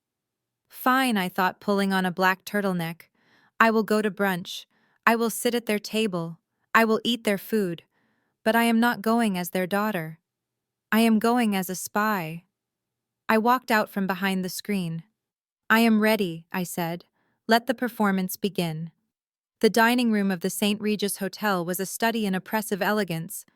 Fine, I thought, pulling on a black turtleneck. I will go to brunch. I will sit at their table. I will eat their food. But I am not going as their daughter. I am going as a spy. I walked out from behind the screen. I am ready, I said. Let the performance begin. The dining room of the St. Regis Hotel was a study in oppressive elegance.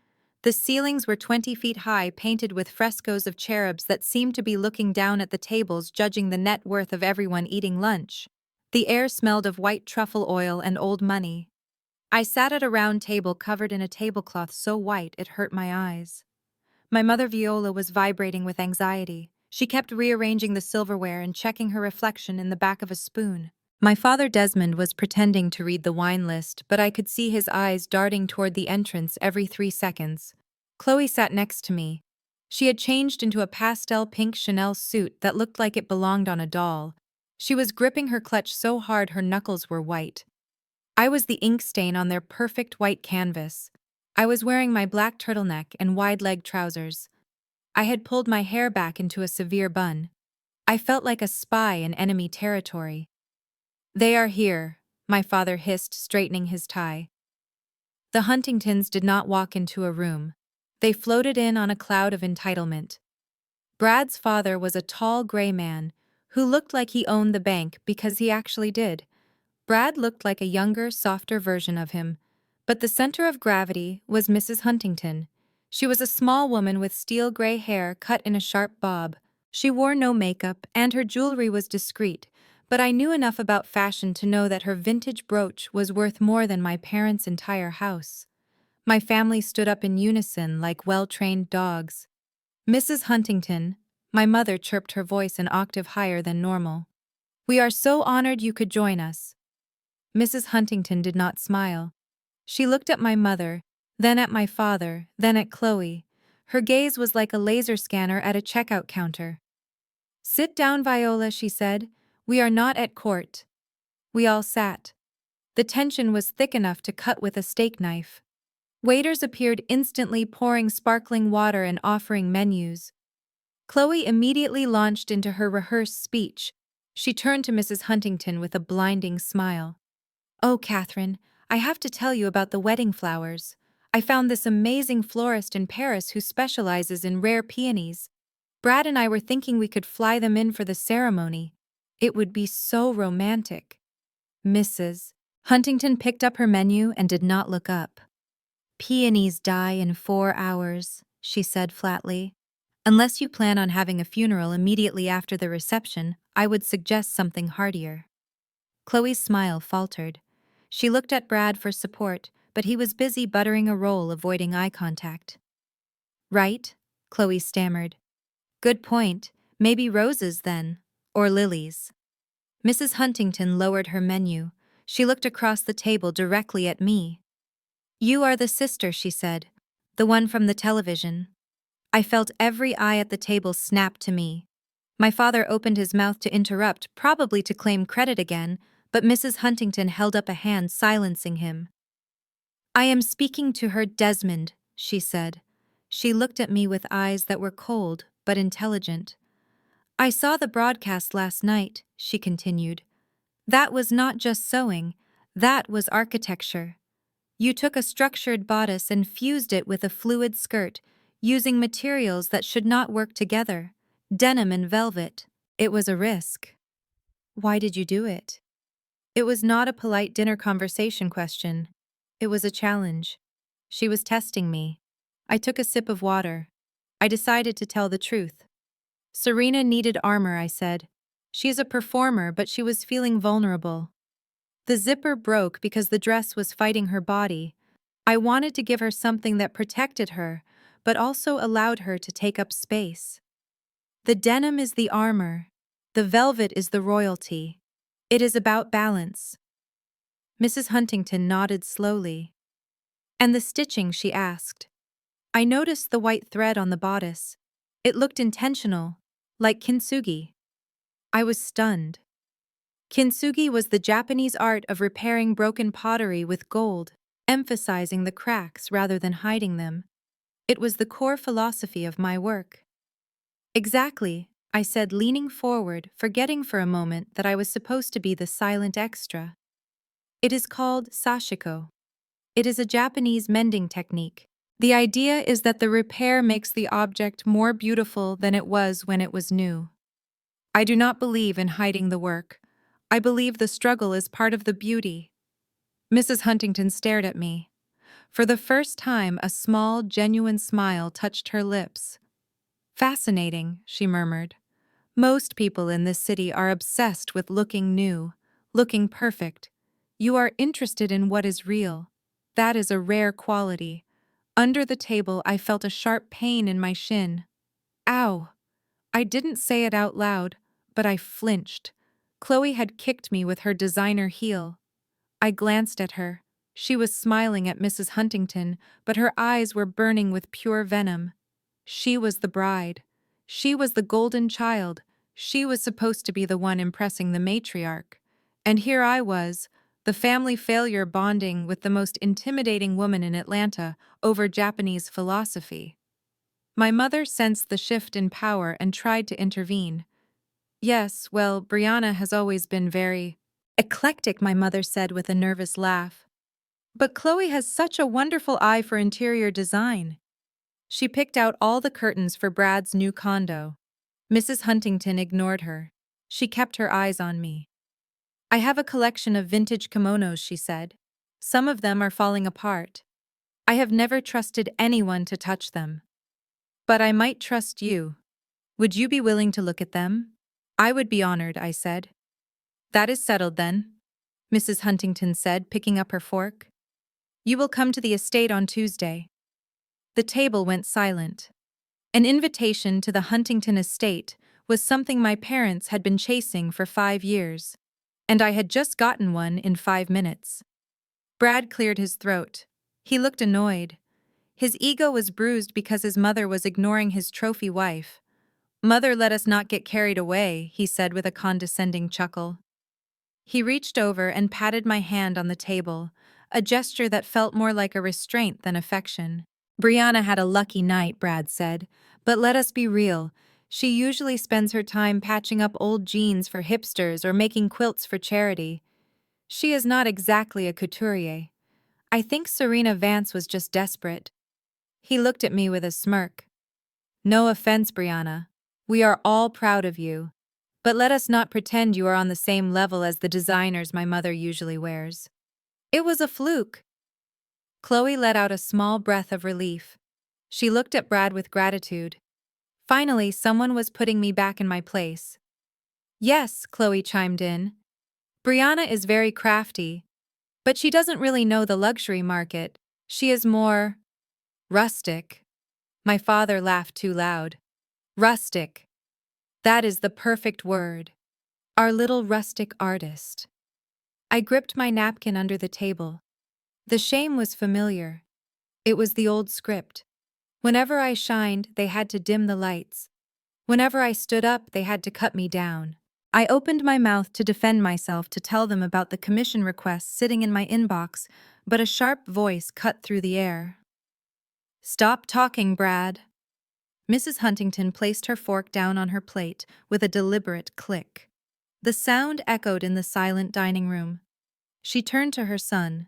The ceilings were 20 feet high, painted with frescoes of cherubs that seemed to be looking down at the tables, judging the net worth of everyone eating lunch. The air smelled of white truffle oil and old money. I sat at a round table covered in a tablecloth so white it hurt my eyes. My mother Viola was vibrating with anxiety. She kept rearranging the silverware and checking her reflection in the back of a spoon. My father Desmond was pretending to read the wine list, but I could see his eyes darting toward the entrance every 3 seconds. Chloe sat next to me. She had changed into a pastel pink Chanel suit that looked like it belonged on a doll. She was gripping her clutch so hard her knuckles were white. I was the ink stain on their perfect white canvas. I was wearing my black turtleneck and wide-leg trousers. I had pulled my hair back into a severe bun. I felt like a spy in enemy territory. They are here, my father hissed, straightening his tie. The Huntingtons did not walk into a room. They floated in on a cloud of entitlement. Brad's father was a tall gray man who looked like he owned the bank because he actually did. Brad looked like a younger, softer version of him, but the center of gravity was Mrs. Huntington. She was a small woman with steel gray hair cut in a sharp bob. She wore no makeup and her jewelry was discreet, but I knew enough about fashion to know that her vintage brooch was worth more than my parents' entire house. My family stood up in unison like well-trained dogs. Mrs. Huntington, my mother chirped, her voice an octave higher than normal. We are so honored you could join us. Mrs. Huntington did not smile. She looked at my mother, then at my father, then at Chloe. Her gaze was like a laser scanner at a checkout counter. Sit down, Viola, she said. We are not at court. We all sat. The tension was thick enough to cut with a steak knife. Waiters appeared instantly, pouring sparkling water and offering menus. Chloe immediately launched into her rehearsed speech. She turned to Mrs. Huntington with a blinding smile. Oh, Catherine, I have to tell you about the wedding flowers. I found this amazing florist in Paris who specializes in rare peonies. Brad and I were thinking we could fly them in for the ceremony. It would be so romantic. Mrs. Huntington picked up her menu and did not look up. Peonies die in 4 hours, she said flatly. Unless you plan on having a funeral immediately after the reception, I would suggest something heartier. Chloe's smile faltered. She looked at Brad for support, but he was busy buttering a roll, avoiding eye contact. Right? Chloe stammered. Good point. Maybe roses then. Or lilies. Mrs. Huntington lowered her menu. She looked across the table directly at me. You are the sister, she said. The one from the television. I felt every eye at the table snap to me. My father opened his mouth to interrupt, probably to claim credit again, but Mrs. Huntington held up a hand, silencing him. I am speaking to her, Desmond, she said. She looked at me with eyes that were cold but intelligent. I saw the broadcast last night, she continued. That was not just sewing, that was architecture. You took a structured bodice and fused it with a fluid skirt, using materials that should not work together, denim and velvet. It was a risk. Why did you do it? It was not a polite dinner conversation question. It was a challenge. She was testing me. I took a sip of water. I decided to tell the truth. Serena needed armor, I said. She is a performer, but she was feeling vulnerable. The zipper broke because the dress was fighting her body. I wanted to give her something that protected her, but also allowed her to take up space. The denim is the armor. The velvet is the royalty. It is about balance. Mrs. Huntington nodded slowly. And the stitching, she asked. I noticed the white thread on the bodice. It looked intentional, like kintsugi. I was stunned. Kintsugi was the Japanese art of repairing broken pottery with gold, emphasizing the cracks rather than hiding them. It was the core philosophy of my work. Exactly, I said, leaning forward, forgetting for a moment that I was supposed to be the silent extra. It is called sashiko. It is a Japanese mending technique. The idea is that the repair makes the object more beautiful than it was when it was new. I do not believe in hiding the work. I believe the struggle is part of the beauty. Mrs. Huntington stared at me. For the first time, a small, genuine smile touched her lips. Fascinating, she murmured. Most people in this city are obsessed with looking new, looking perfect. You are interested in what is real. That is a rare quality. Under the table, I felt a sharp pain in my shin. Ow! I didn't say it out loud, but I flinched. Chloe had kicked me with her designer heel. I glanced at her. She was smiling at Mrs. Huntington, but her eyes were burning with pure venom. She was the bride. She was the golden child. She was supposed to be the one impressing the matriarch. And here I was, the family failure, bonding with the most intimidating woman in Atlanta over Japanese philosophy. My mother sensed the shift in power and tried to intervene. Yes, well, Brianna has always been very eclectic, my mother said with a nervous laugh. But Chloe has such a wonderful eye for interior design. She picked out all the curtains for Brad's new condo. Mrs. Huntington ignored her. She kept her eyes on me. I have a collection of vintage kimonos, she said. Some of them are falling apart. I have never trusted anyone to touch them. But I might trust you. Would you be willing to look at them? I would be honored, I said. That is settled then, Mrs. Huntington said, picking up her fork. You will come to the estate on Tuesday. The table went silent. An invitation to the Huntington estate was something my parents had been chasing for 5 years, and I had just gotten one in 5 minutes. Brad cleared his throat. He looked annoyed. His ego was bruised because his mother was ignoring his trophy wife. Mother, let us not get carried away, he said with a condescending chuckle. He reached over and patted my hand on the table, a gesture that felt more like a restraint than affection. Brianna had a lucky night, Brad said, but let us be real. She usually spends her time patching up old jeans for hipsters or making quilts for charity. She is not exactly a couturier. I think Serena Vance was just desperate. He looked at me with a smirk. No offense, Brianna. We are all proud of you. But let us not pretend you are on the same level as the designers my mother usually wears. It was a fluke. Chloe let out a small breath of relief. She looked at Brad with gratitude. Finally, someone was putting me back in my place. Yes, Chloe chimed in. Brianna is very crafty, but she doesn't really know the luxury market. She is more rustic. My father laughed too loud. Rustic. That is the perfect word. Our little rustic artist. I gripped my napkin under the table. The shame was familiar. It was the old script. Whenever I shined, they had to dim the lights. Whenever I stood up, they had to cut me down. I opened my mouth to defend myself, to tell them about the commission request sitting in my inbox, but a sharp voice cut through the air. Stop talking, Brad. Mrs. Huntington placed her fork down on her plate with a deliberate click. The sound echoed in the silent dining room. She turned to her son.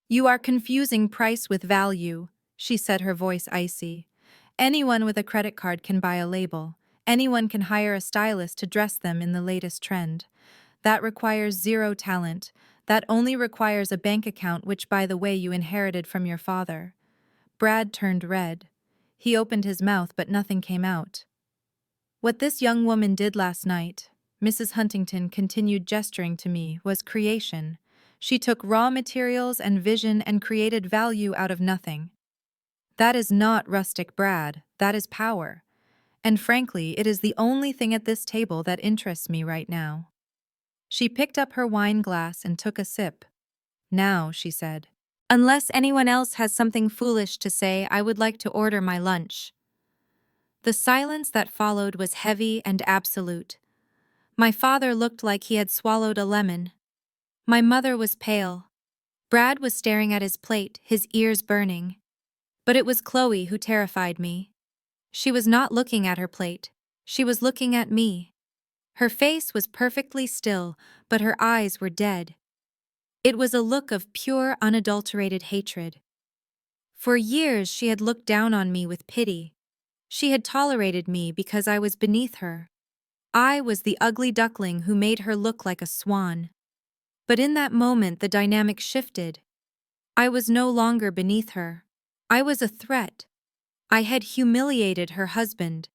You are confusing price with value, she said, her voice icy. Anyone with a credit card can buy a label. Anyone can hire a stylist to dress them in the latest trend. That requires zero talent. That only requires a bank account, which, by the way, you inherited from your father. Brad turned red. He opened his mouth, but nothing came out. What this young woman did last night, Mrs. Huntington continued, gesturing to me, was creation. She took raw materials and vision and created value out of nothing. That is not rustic, Brad. That is power. And frankly, it is the only thing at this table that interests me right now. She picked up her wine glass and took a sip. Now, she said, Unless anyone else has something foolish to say, I would like to order my lunch. The silence that followed was heavy and absolute. My father looked like he had swallowed a lemon. My mother was pale. Brad was staring at his plate, his ears burning. But it was Chloe who terrified me. She was not looking at her plate. She was looking at me. Her face was perfectly still, but her eyes were dead. It was a look of pure, unadulterated hatred. For years she had looked down on me with pity. She had tolerated me because I was beneath her. I was the ugly duckling who made her look like a swan. But in that moment the dynamic shifted. I was no longer beneath her. I was a threat. I had humiliated her husband.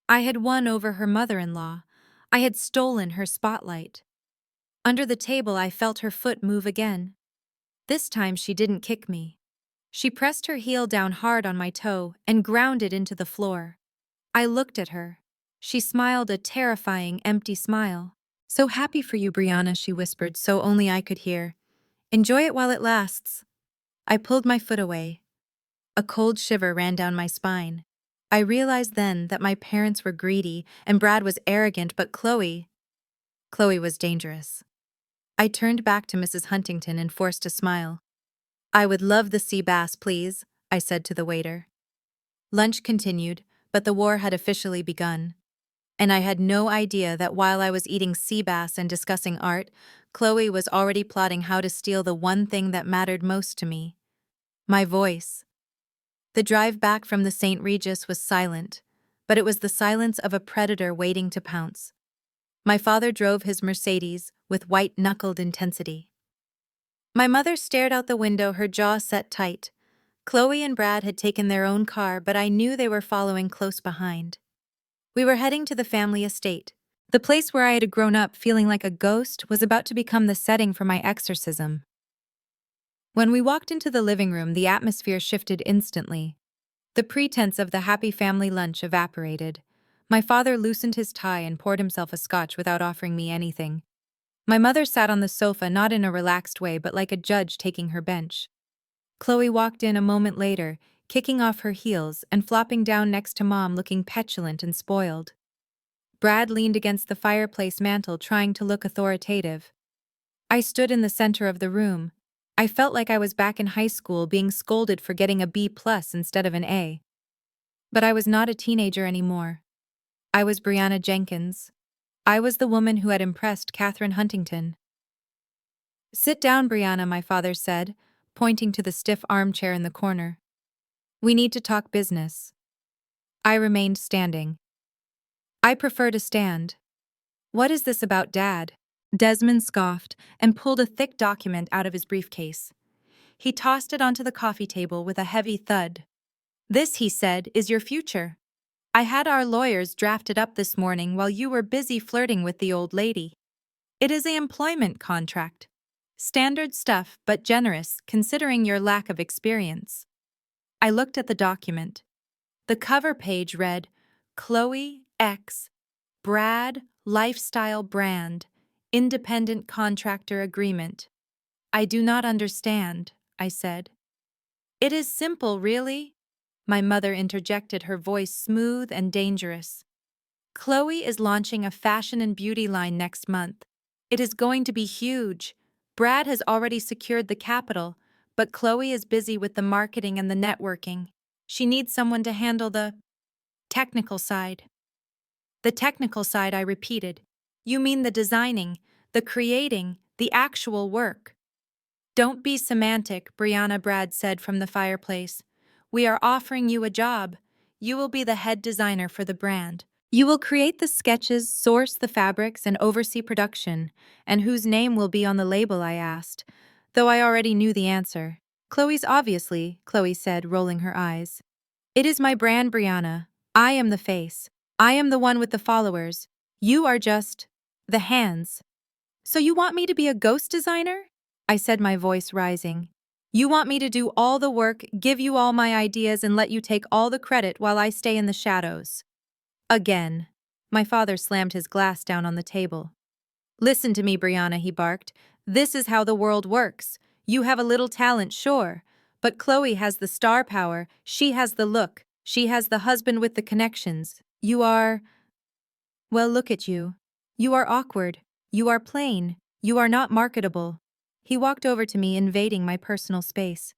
I had won over her mother-in-law. I had stolen her spotlight. Under the table I felt her foot move again. This time she didn't kick me. She pressed her heel down hard on my toe and ground it into the floor. I looked at her. She smiled a terrifying, empty smile. "So happy for you, Brianna," she whispered so only I could hear. "Enjoy it while it lasts." I pulled my foot away. A cold shiver ran down my spine. I realized then that my parents were greedy and Brad was arrogant, but Chloe was dangerous. I turned back to Mrs. Huntington and forced a smile. "I would love the sea bass, please," I said to the waiter. Lunch continued, but the war had officially begun. And I had no idea that while I was eating sea bass and discussing art, Chloe was already plotting how to steal the one thing that mattered most to me: my voice. The drive back from the St. Regis was silent, but it was the silence of a predator waiting to pounce. My father drove his Mercedes with white-knuckled intensity. My mother stared out the window, her jaw set tight. Chloe and Brad had taken their own car, but I knew they were following close behind. We were heading to the family estate. The place where I had grown up feeling like a ghost was about to become the setting for my exorcism. When we walked into the living room, the atmosphere shifted instantly. The pretense of the happy family lunch evaporated. My father loosened his tie and poured himself a scotch without offering me anything. My mother sat on the sofa, not in a relaxed way, but like a judge taking her bench. Chloe walked in a moment later, kicking off her heels and flopping down next to Mom, looking petulant and spoiled. Brad leaned against the fireplace mantel, trying to look authoritative. I stood in the center of the room. I felt like I was back in high school, being scolded for getting a B+ instead of an A. But I was not a teenager anymore. I was Brianna Jenkins. I was the woman who had impressed Catherine Huntington. "Sit down, Brianna," my father said, pointing to the stiff armchair in the corner. "We need to talk business." I remained standing. "I prefer to stand." "What is this about, Dad?" Desmond scoffed and pulled a thick document out of his briefcase. He tossed it onto the coffee table with a heavy thud. "This," he said, "is your future. I had our lawyers draft it up this morning while you were busy flirting with the old lady. It is an employment contract. Standard stuff, but generous, considering your lack of experience." I looked at the document. The cover page read, "Chloe X, Brad, Lifestyle Brand, Independent Contractor Agreement." "I do not understand," I said. "It is simple, really," my mother interjected, her voice smooth and dangerous. "Chloe is launching a fashion and beauty line next month. It is going to be huge. Brad has already secured the capital, but Chloe is busy with the marketing and the networking. She needs someone to handle the technical side." "The technical side," I repeated. "You mean the designing, the creating, the actual work." "Don't be semantic," Brianna, Brad said from the fireplace. "We are offering you a job. You will be the head designer for the brand. You will create the sketches, source the fabrics, and oversee production." "And whose name will be on the label?" I asked, though I already knew the answer. "Chloe's, obviously," Chloe said, rolling her eyes. "It is my brand, Brianna. I am the face. I am the one with the followers. You are just the hands." "So you want me to be a ghost designer?" I said, my voice rising. "You want me to do all the work, give you all my ideas, and let you take all the credit while I stay in the shadows?" Again. My father slammed his glass down on the table. "Listen to me, Brianna," he barked. "This is how the world works. You have a little talent, sure, but Chloe has the star power, she has the look, she has the husband with the connections. You are… Well, look at you. You are awkward. You are plain. You are not marketable. He walked over to me, invading my personal space.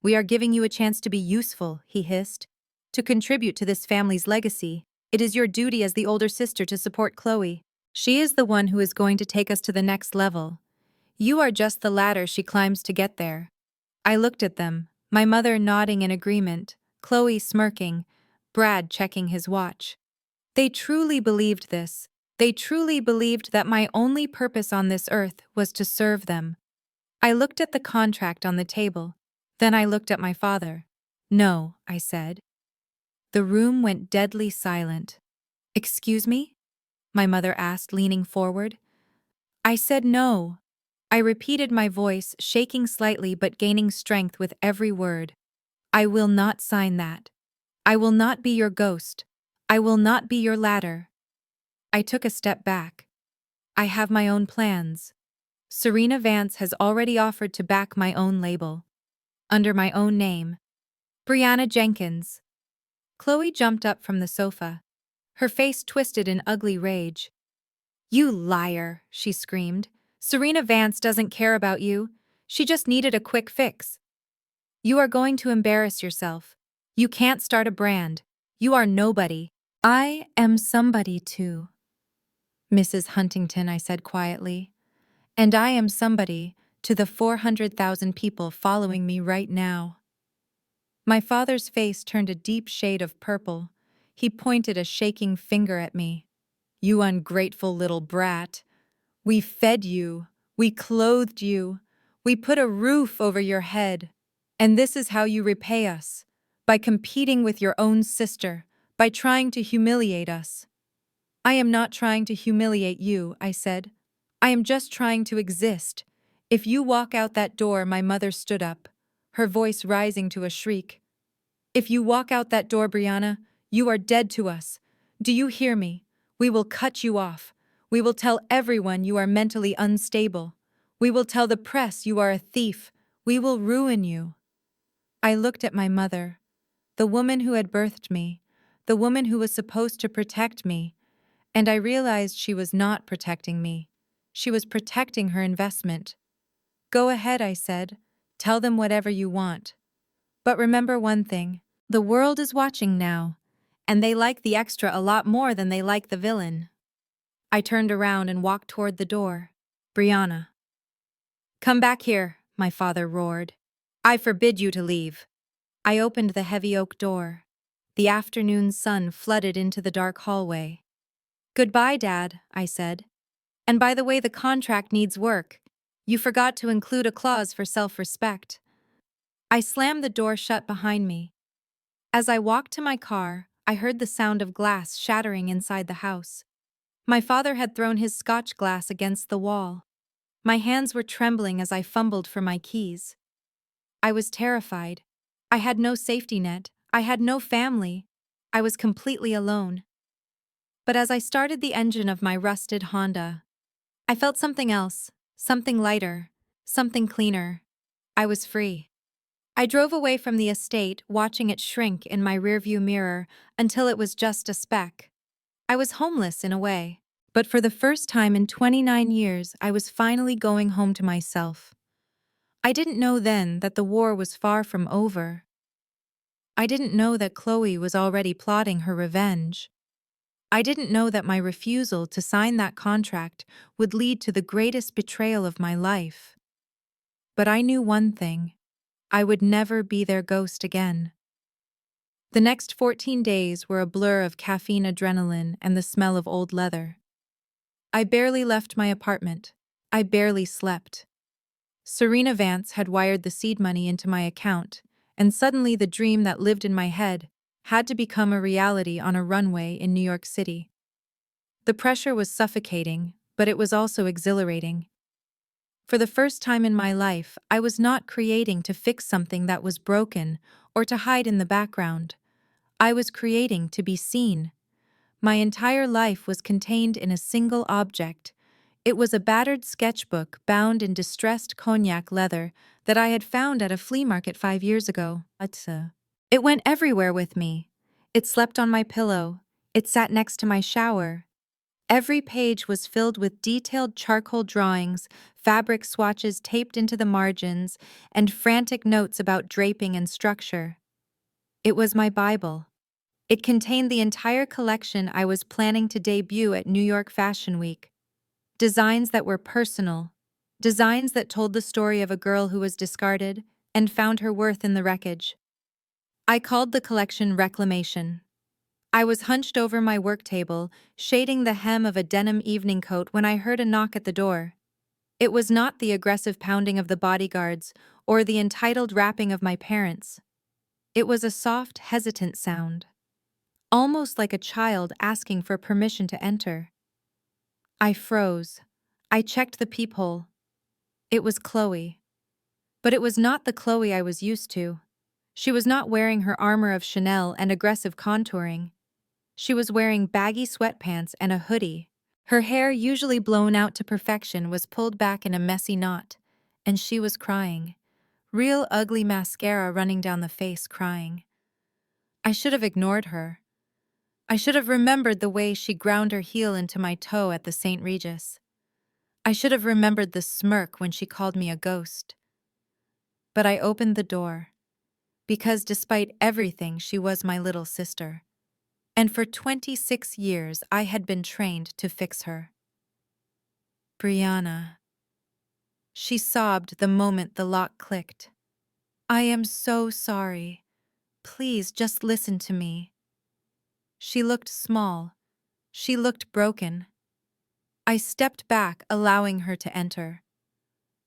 We are giving you a chance to be useful, he hissed. To contribute to this family's legacy. It is your duty as the older sister to support Chloe. She is the one who is going to take us to the next level. You are just the ladder she climbs to get there. I looked at them, my mother nodding in agreement, Chloe smirking, Brad checking his watch. They truly believed this. They truly believed that my only purpose on this earth was to serve them. I looked at the contract on the table. Then I looked at my father. No, I said. The room went deadly silent. Excuse me? My mother asked, leaning forward. I said no. I repeated, my voice shaking slightly but gaining strength with every word. I will not sign that. I will not be your ghost. I will not be your ladder. I took a step back. I have my own plans. Serena Vance has already offered to back my own label. Under my own name. Brianna Jenkins. Chloe jumped up from the sofa. Her face twisted in ugly rage. You liar, she screamed. Serena Vance doesn't care about you. She just needed a quick fix. You are going to embarrass yourself. You can't start a brand. You are nobody. I am somebody too. Mrs. Huntington, I said quietly. And I am somebody to the 400,000 people following me right now. My father's face turned a deep shade of purple. He pointed a shaking finger at me. You ungrateful little brat. We fed you. We clothed you. We put a roof over your head. And this is how you repay us. By competing with your own sister. By trying to humiliate us. I am not trying to humiliate you, I said. I am just trying to exist. If you walk out that door, my mother stood up, her voice rising to a shriek. If you walk out that door, Brianna, you are dead to us. Do you hear me? We will cut you off. We will tell everyone you are mentally unstable. We will tell the press you are a thief. We will ruin you. I looked at my mother, the woman who had birthed me, the woman who was supposed to protect me, and I realized she was not protecting me. She was protecting her investment. Go ahead, I said. Tell them whatever you want. But remember one thing. The world is watching now, and they like the extra a lot more than they like the villain. I turned around and walked toward the door. Brianna. Come back here, my father roared. I forbid you to leave. I opened the heavy oak door. The afternoon sun flooded into the dark hallway. Goodbye, Dad, I said. And by the way, the contract needs work. You forgot to include a clause for self-respect. I slammed the door shut behind me. As I walked to my car, I heard the sound of glass shattering inside the house. My father had thrown his scotch glass against the wall. My hands were trembling as I fumbled for my keys. I was terrified. I had no safety net. I had no family. I was completely alone. But as I started the engine of my rusted Honda, I felt something else, something lighter, something cleaner. I was free. I drove away from the estate, watching it shrink in my rearview mirror until it was just a speck. I was homeless in a way, but for the first time in 29 years, I was finally going home to myself. I didn't know then that the war was far from over. I didn't know that Chloe was already plotting her revenge. I didn't know that my refusal to sign that contract would lead to the greatest betrayal of my life. But I knew one thing. I would never be their ghost again. The next 14 days were a blur of caffeine, adrenaline, and the smell of old leather. I barely left my apartment. I barely slept. Serena Vance had wired the seed money into my account, and suddenly the dream that lived in my head had to become a reality on a runway in New York City. The pressure was suffocating, but it was also exhilarating. For the first time in my life, I was not creating to fix something that was broken or to hide in the background. I was creating to be seen. My entire life was contained in a single object. It was a battered sketchbook bound in distressed cognac leather that I had found at a flea market 5 years ago. It went everywhere with me. It slept on my pillow. It sat next to my shower. Every page was filled with detailed charcoal drawings, fabric swatches taped into the margins, and frantic notes about draping and structure. It was my Bible. It contained the entire collection I was planning to debut at New York Fashion Week. Designs that were personal. Designs that told the story of a girl who was discarded and found her worth in the wreckage. I called the collection Reclamation. I was hunched over my work table, shading the hem of a denim evening coat when I heard a knock at the door. It was not the aggressive pounding of the bodyguards or the entitled rapping of my parents. It was a soft, hesitant sound, almost like a child asking for permission to enter. I froze. I checked the peephole. It was Chloe. But it was not the Chloe I was used to. She was not wearing her armor of Chanel and aggressive contouring. She was wearing baggy sweatpants and a hoodie. Her hair, usually blown out to perfection, was pulled back in a messy knot, and she was crying. Real ugly mascara running down the face, crying. I should have ignored her. I should have remembered the way she ground her heel into my toe at the St. Regis. I should have remembered the smirk when she called me a ghost. But I opened the door, because despite everything, she was my little sister. And for 26 years I had been trained to fix her. Brianna. She sobbed the moment the lock clicked. I am so sorry. Please just listen to me. She looked small. She looked broken. I stepped back, allowing her to enter.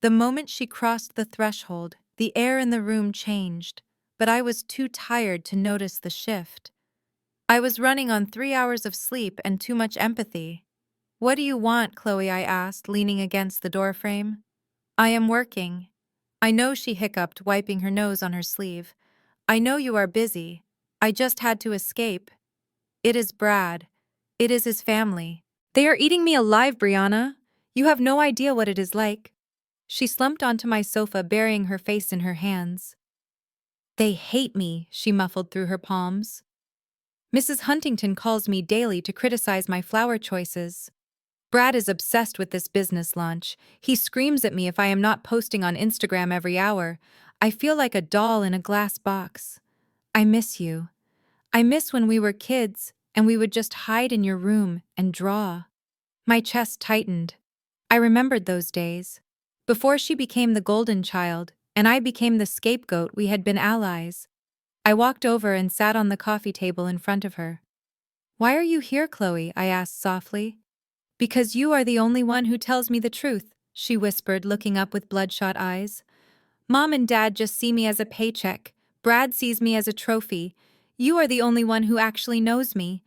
The moment she crossed the threshold, the air in the room changed, but I was too tired to notice the shift. I was running on 3 hours of sleep and too much empathy. What do you want, Chloe? I asked, leaning against the doorframe. I am working. I know, she hiccuped, wiping her nose on her sleeve. I know you are busy. I just had to escape. It is Brad. It is his family. They are eating me alive, Brianna. You have no idea what it is like. She slumped onto my sofa, burying her face in her hands. They hate me, she muffled through her palms. Mrs. Huntington calls me daily to criticize my flower choices. Brad is obsessed with this business launch. He screams at me if I am not posting on Instagram every hour. I feel like a doll in a glass box. I miss you. I miss when we were kids and we would just hide in your room and draw. My chest tightened. I remembered those days. Before she became the golden child and I became the scapegoat, we had been allies. I walked over and sat on the coffee table in front of her. Why are you here, Chloe? I asked softly. Because you are the only one who tells me the truth, she whispered, looking up with bloodshot eyes. Mom and Dad just see me as a paycheck. Brad sees me as a trophy. You are the only one who actually knows me.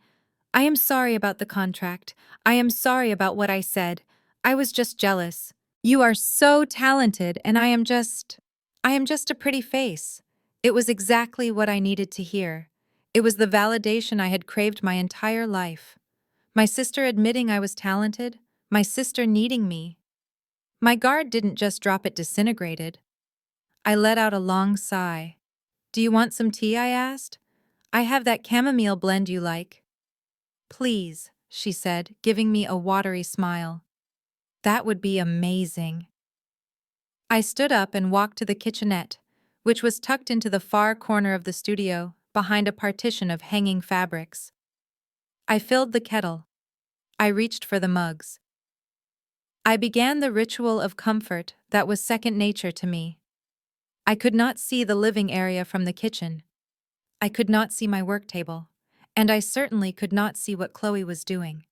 I am sorry about the contract. I am sorry about what I said. I was just jealous. You are so talented and I am just a pretty face. It was exactly what I needed to hear. It was the validation I had craved my entire life. My sister admitting I was talented, my sister needing me. My guard didn't just drop, it disintegrated. I let out a long sigh. Do you want some tea? I asked. I have that chamomile blend you like. Please, she said, giving me a watery smile. That would be amazing. I stood up and walked to the kitchenette, which was tucked into the far corner of the studio, behind a partition of hanging fabrics. I filled the kettle. I reached for the mugs. I began the ritual of comfort that was second nature to me. I could not see the living area from the kitchen. I could not see my work table, and I certainly could not see what Chloe was doing.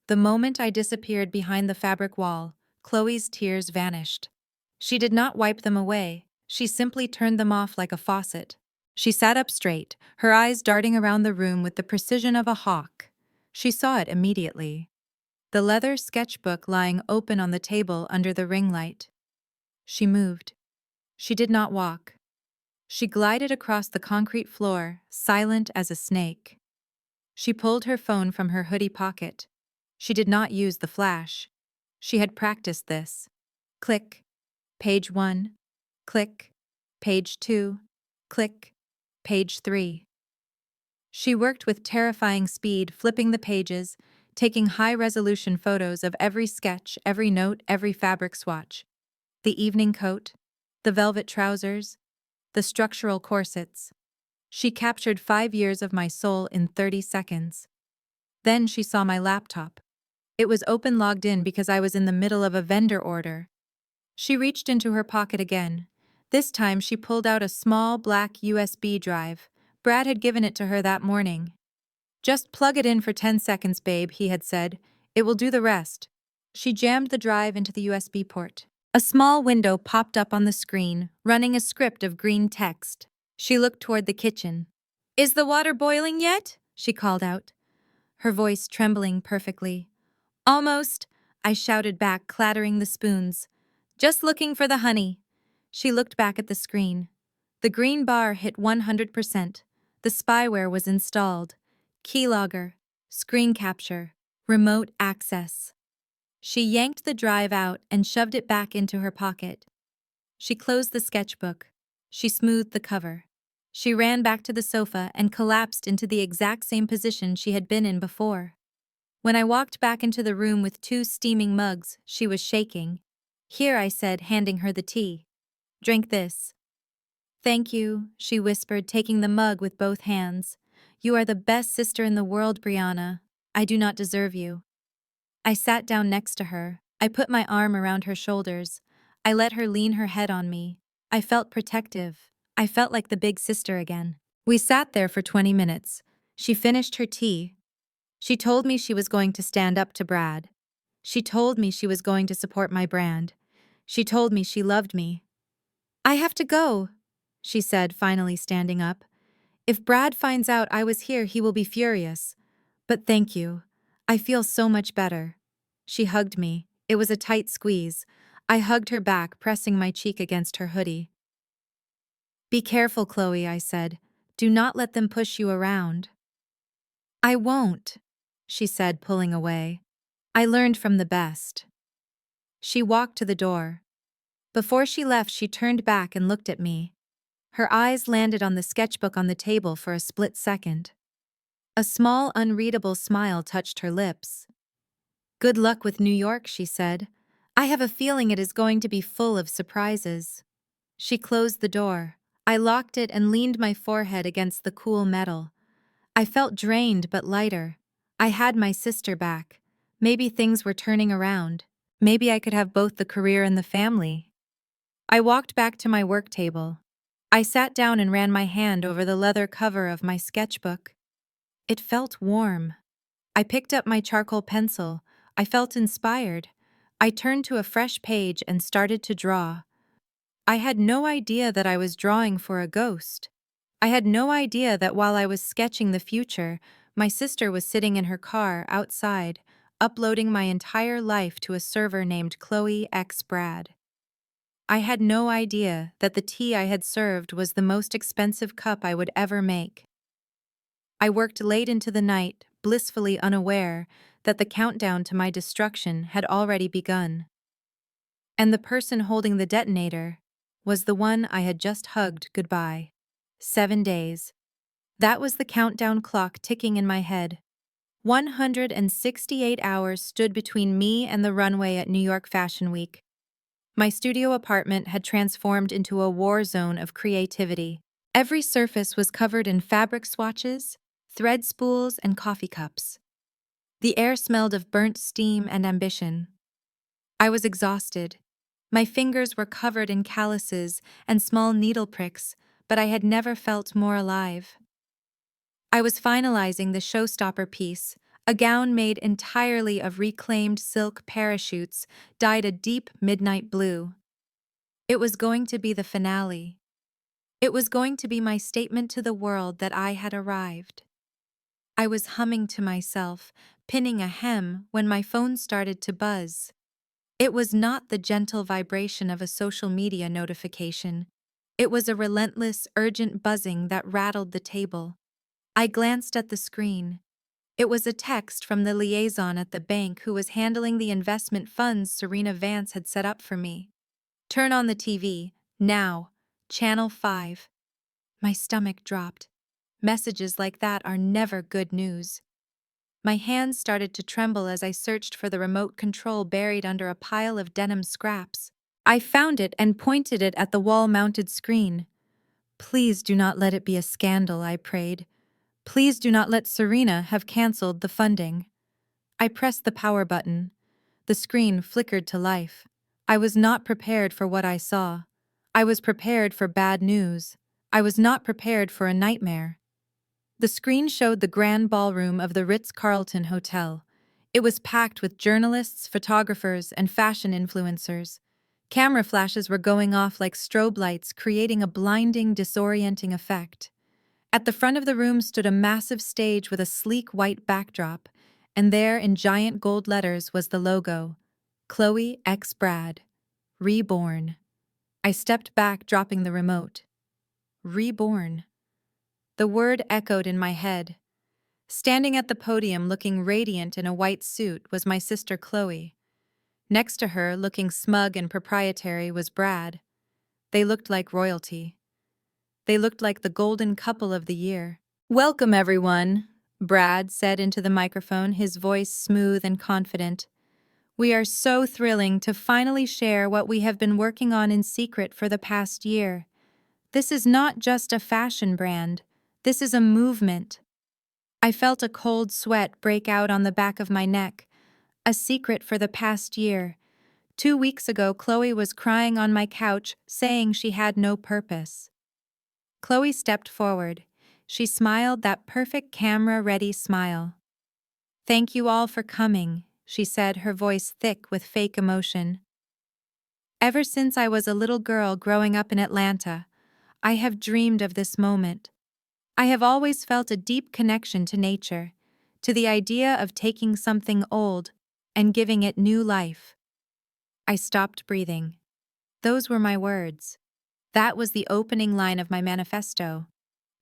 The moment I disappeared behind the fabric wall, Chloe's tears vanished. She did not wipe them away, she simply turned them off like a faucet. She sat up straight, her eyes darting around the room with the precision of a hawk. She saw it immediately. The leather sketchbook lying open on the table under the ring light. She moved. She did not walk. She glided across the concrete floor, silent as a snake. She pulled her phone from her hoodie pocket. She did not use the flash. She had practiced this. Click. Page 1. Click. Page 2. Click. Page 3. She worked with terrifying speed, flipping the pages, taking high-resolution photos of every sketch, every note, every fabric swatch. The evening coat, the velvet trousers, the structural corsets. She captured 5 years of my soul in 30 seconds. Then she saw my laptop. It was open, logged in because I was in the middle of a vendor order. She reached into her pocket again. This time she pulled out a small black USB drive. Brad had given it to her that morning. "Just plug it in for 10 seconds, babe," he had said. "It will do the rest." She jammed the drive into the USB port. A small window popped up on the screen, running a script of green text. She looked toward the kitchen. "Is the water boiling yet?" she called out, her voice trembling perfectly. "Almost," I shouted back, clattering the spoons. "Just looking for the honey." She looked back at the screen. The green bar hit 100%. The spyware was installed. Keylogger, screen capture, remote access. She yanked the drive out and shoved it back into her pocket. She closed the sketchbook. She smoothed the cover. She ran back to the sofa and collapsed into the exact same position she had been in before. When I walked back into the room with 2 steaming mugs, she was shaking. "Here," I said, handing her the tea. "Drink this." "Thank you," she whispered, taking the mug with both hands. "You are the best sister in the world, Brianna. I do not deserve you." I sat down next to her. I put my arm around her shoulders. I let her lean her head on me. I felt protective. I felt like the big sister again. We sat there for 20 minutes. She finished her tea. She told me she was going to stand up to Brad. She told me she was going to support my brand. She told me she loved me. "I have to go," she said, finally standing up. "If Brad finds out I was here, he will be furious. But thank you. I feel so much better." She hugged me. It was a tight squeeze. I hugged her back, pressing my cheek against her hoodie. "Be careful, Chloe," I said. "Do not let them push you around." "I won't," she said, pulling away. "I learned from the best." She walked to the door. Before she left, she turned back and looked at me. Her eyes landed on the sketchbook on the table for a split second. A small, unreadable smile touched her lips. "Good luck with New York," she said. "I have a feeling it is going to be full of surprises." She closed the door. I locked it and leaned my forehead against the cool metal. I felt drained but lighter. I had my sister back. Maybe things were turning around. Maybe I could have both the career and the family. I walked back to my work table. I sat down and ran my hand over the leather cover of my sketchbook. It felt warm. I picked up my charcoal pencil. I felt inspired. I turned to a fresh page and started to draw. I had no idea that I was drawing for a ghost. I had no idea that while I was sketching the future, my sister was sitting in her car outside, uploading my entire life to a server named Chloe X Brad. I had no idea that the tea I had served was the most expensive cup I would ever make. I worked late into the night, blissfully unaware that the countdown to my destruction had already begun. And the person holding the detonator was the one I had just hugged goodbye. 7 days. That was the countdown clock ticking in my head. 168 hours stood between me and the runway at New York Fashion Week. My studio apartment had transformed into a war zone of creativity. Every surface was covered in fabric swatches, thread spools, and coffee cups. The air smelled of burnt steam and ambition. I was exhausted. My fingers were covered in calluses and small needle pricks, but I had never felt more alive. I was finalizing the showstopper piece, a gown made entirely of reclaimed silk parachutes dyed a deep midnight blue. It was going to be the finale. It was going to be my statement to the world that I had arrived. I was humming to myself, pinning a hem, when my phone started to buzz. It was not the gentle vibration of a social media notification. It was a relentless, urgent buzzing that rattled the table. I glanced at the screen. It was a text from the liaison at the bank who was handling the investment funds Serena Vance had set up for me. Turn on the TV, now, Channel 5. My stomach dropped. Messages like that are never good news. My hands started to tremble as I searched for the remote control buried under a pile of denim scraps. I found it and pointed it at the wall-mounted screen. Please do not let it be a scandal, I prayed. Please do not let Serena have canceled the funding. I pressed the power button. The screen flickered to life. I was not prepared for what I saw. I was prepared for bad news. I was not prepared for a nightmare. The screen showed the grand ballroom of the Ritz-Carlton Hotel. It was packed with journalists, photographers, and fashion influencers. Camera flashes were going off like strobe lights, creating a blinding, disorienting effect. At the front of the room stood a massive stage with a sleek white backdrop, and there in giant gold letters was the logo, Chloe X Brad, Reborn. I stepped back, dropping the remote. Reborn. The word echoed in my head. Standing at the podium looking radiant in a white suit was my sister Chloe. Next to her, looking smug and proprietary, was Brad. They looked like royalty. They looked like the golden couple of the year. "Welcome, everyone," Brad said into the microphone, his voice smooth and confident. "We are so thrilling to finally share what we have been working on in secret for the past year. This is not just a fashion brand. This is a movement." I felt a cold sweat break out on the back of my neck. A secret for the past year. 2 weeks ago, Chloe was crying on my couch, saying she had no purpose. Chloe stepped forward. She smiled that perfect camera-ready smile. "Thank you all for coming," she said, her voice thick with fake emotion. "Ever since I was a little girl growing up in Atlanta, I have dreamed of this moment. I have always felt a deep connection to nature, to the idea of taking something old and giving it new life." I stopped breathing. Those were my words. That was the opening line of my manifesto.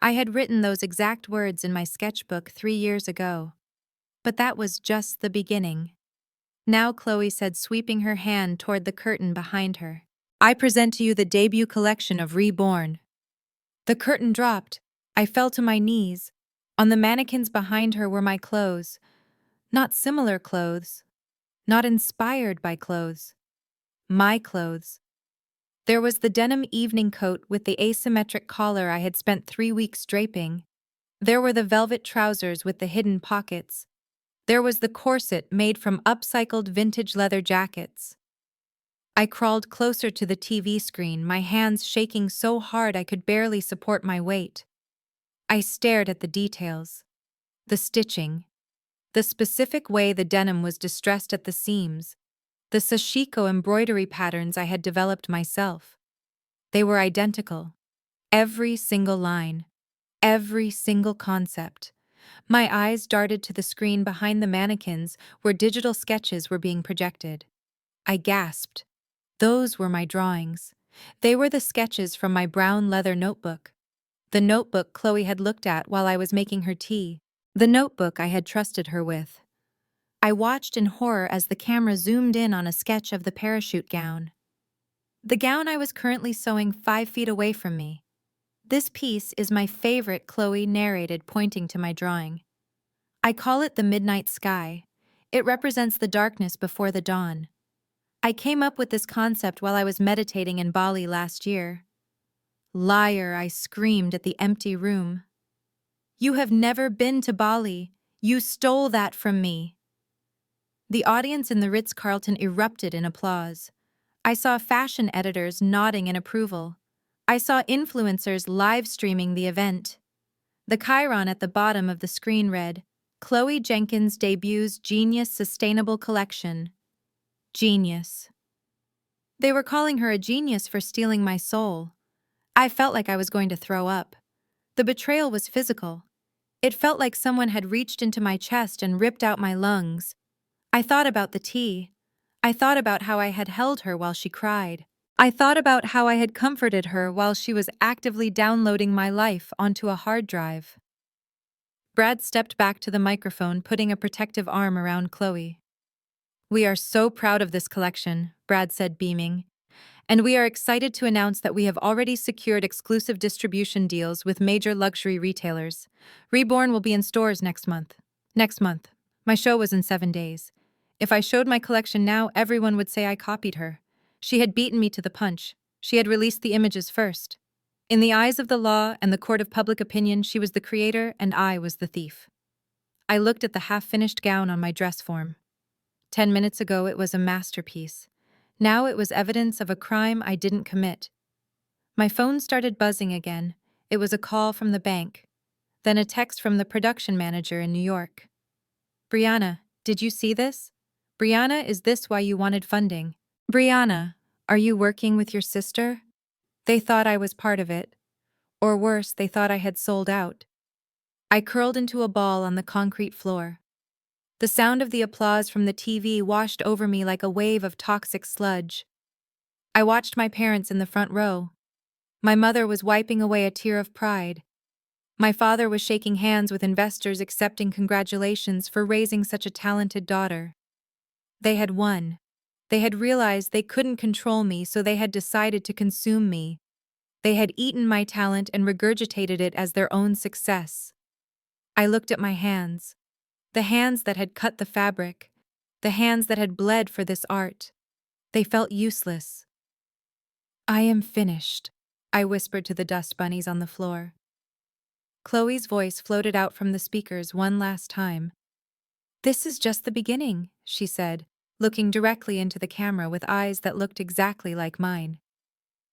I had written those exact words in my sketchbook 3 years ago. But that was just the beginning. "Now," Chloe said, sweeping her hand toward the curtain behind her, "I present to you the debut collection of Reborn." The curtain dropped. I fell to my knees. On the mannequins behind her were my clothes. Not similar clothes. Not inspired by clothes. My clothes. There was the denim evening coat with the asymmetric collar I had spent 3 weeks draping. There were the velvet trousers with the hidden pockets. There was the corset made from upcycled vintage leather jackets. I crawled closer to the TV screen, my hands shaking so hard I could barely support my weight. I stared at the details. The stitching. The specific way the denim was distressed at the seams. The sashiko embroidery patterns I had developed myself. They were identical. Every single line. Every single concept. My eyes darted to the screen behind the mannequins where digital sketches were being projected. I gasped. Those were my drawings. They were the sketches from my brown leather notebook. The notebook Chloe had looked at while I was making her tea. The notebook I had trusted her with. I watched in horror as the camera zoomed in on a sketch of the parachute gown. The gown I was currently sewing 5 feet away from me. "This piece is my favorite," Chloe narrated, pointing to my drawing. "I call it the midnight sky. It represents the darkness before the dawn. I came up with this concept while I was meditating in Bali last year." "Liar," I screamed at the empty room. "You have never been to Bali. You stole that from me." The audience in the Ritz-Carlton erupted in applause. I saw fashion editors nodding in approval. I saw influencers live streaming the event. The chyron at the bottom of the screen read, "Chloe Jenkins debuts Genius Sustainable Collection." Genius. They were calling her a genius for stealing my soul. I felt like I was going to throw up. The betrayal was physical. It felt like someone had reached into my chest and ripped out my lungs. I thought about the tea. I thought about how I had held her while she cried. I thought about how I had comforted her while she was actively downloading my life onto a hard drive. Brad stepped back to the microphone, putting a protective arm around Chloe. "We are so proud of this collection," Brad said, beaming. "And we are excited to announce that we have already secured exclusive distribution deals with major luxury retailers. Reborn will be in stores next month. Next month. My show was in 7 days. If I showed my collection now, everyone would say I copied her. She had beaten me to the punch. She had released the images first. In the eyes of the law and the court of public opinion, she was the creator and I was the thief." I looked at the half-finished gown on my dress form. 10 minutes ago, it was a masterpiece. Now it was evidence of a crime I didn't commit. My phone started buzzing again. It was a call from the bank. Then a text from the production manager in New York. "Brianna, did you see this? Brianna, is this why you wanted funding? Brianna, are you working with your sister?" They thought I was part of it. Or worse, they thought I had sold out. I curled into a ball on the concrete floor. The sound of the applause from the TV washed over me like a wave of toxic sludge. I watched my parents in the front row. My mother was wiping away a tear of pride. My father was shaking hands with investors, accepting congratulations for raising such a talented daughter. They had won. They had realized they couldn't control me, so they had decided to consume me. They had eaten my talent and regurgitated it as their own success. I looked at my hands. The hands that had cut the fabric. The hands that had bled for this art. They felt useless. "I am finished," I whispered to the dust bunnies on the floor. Chloe's voice floated out from the speakers one last time. "This is just the beginning," she said, looking directly into the camera with eyes that looked exactly like mine.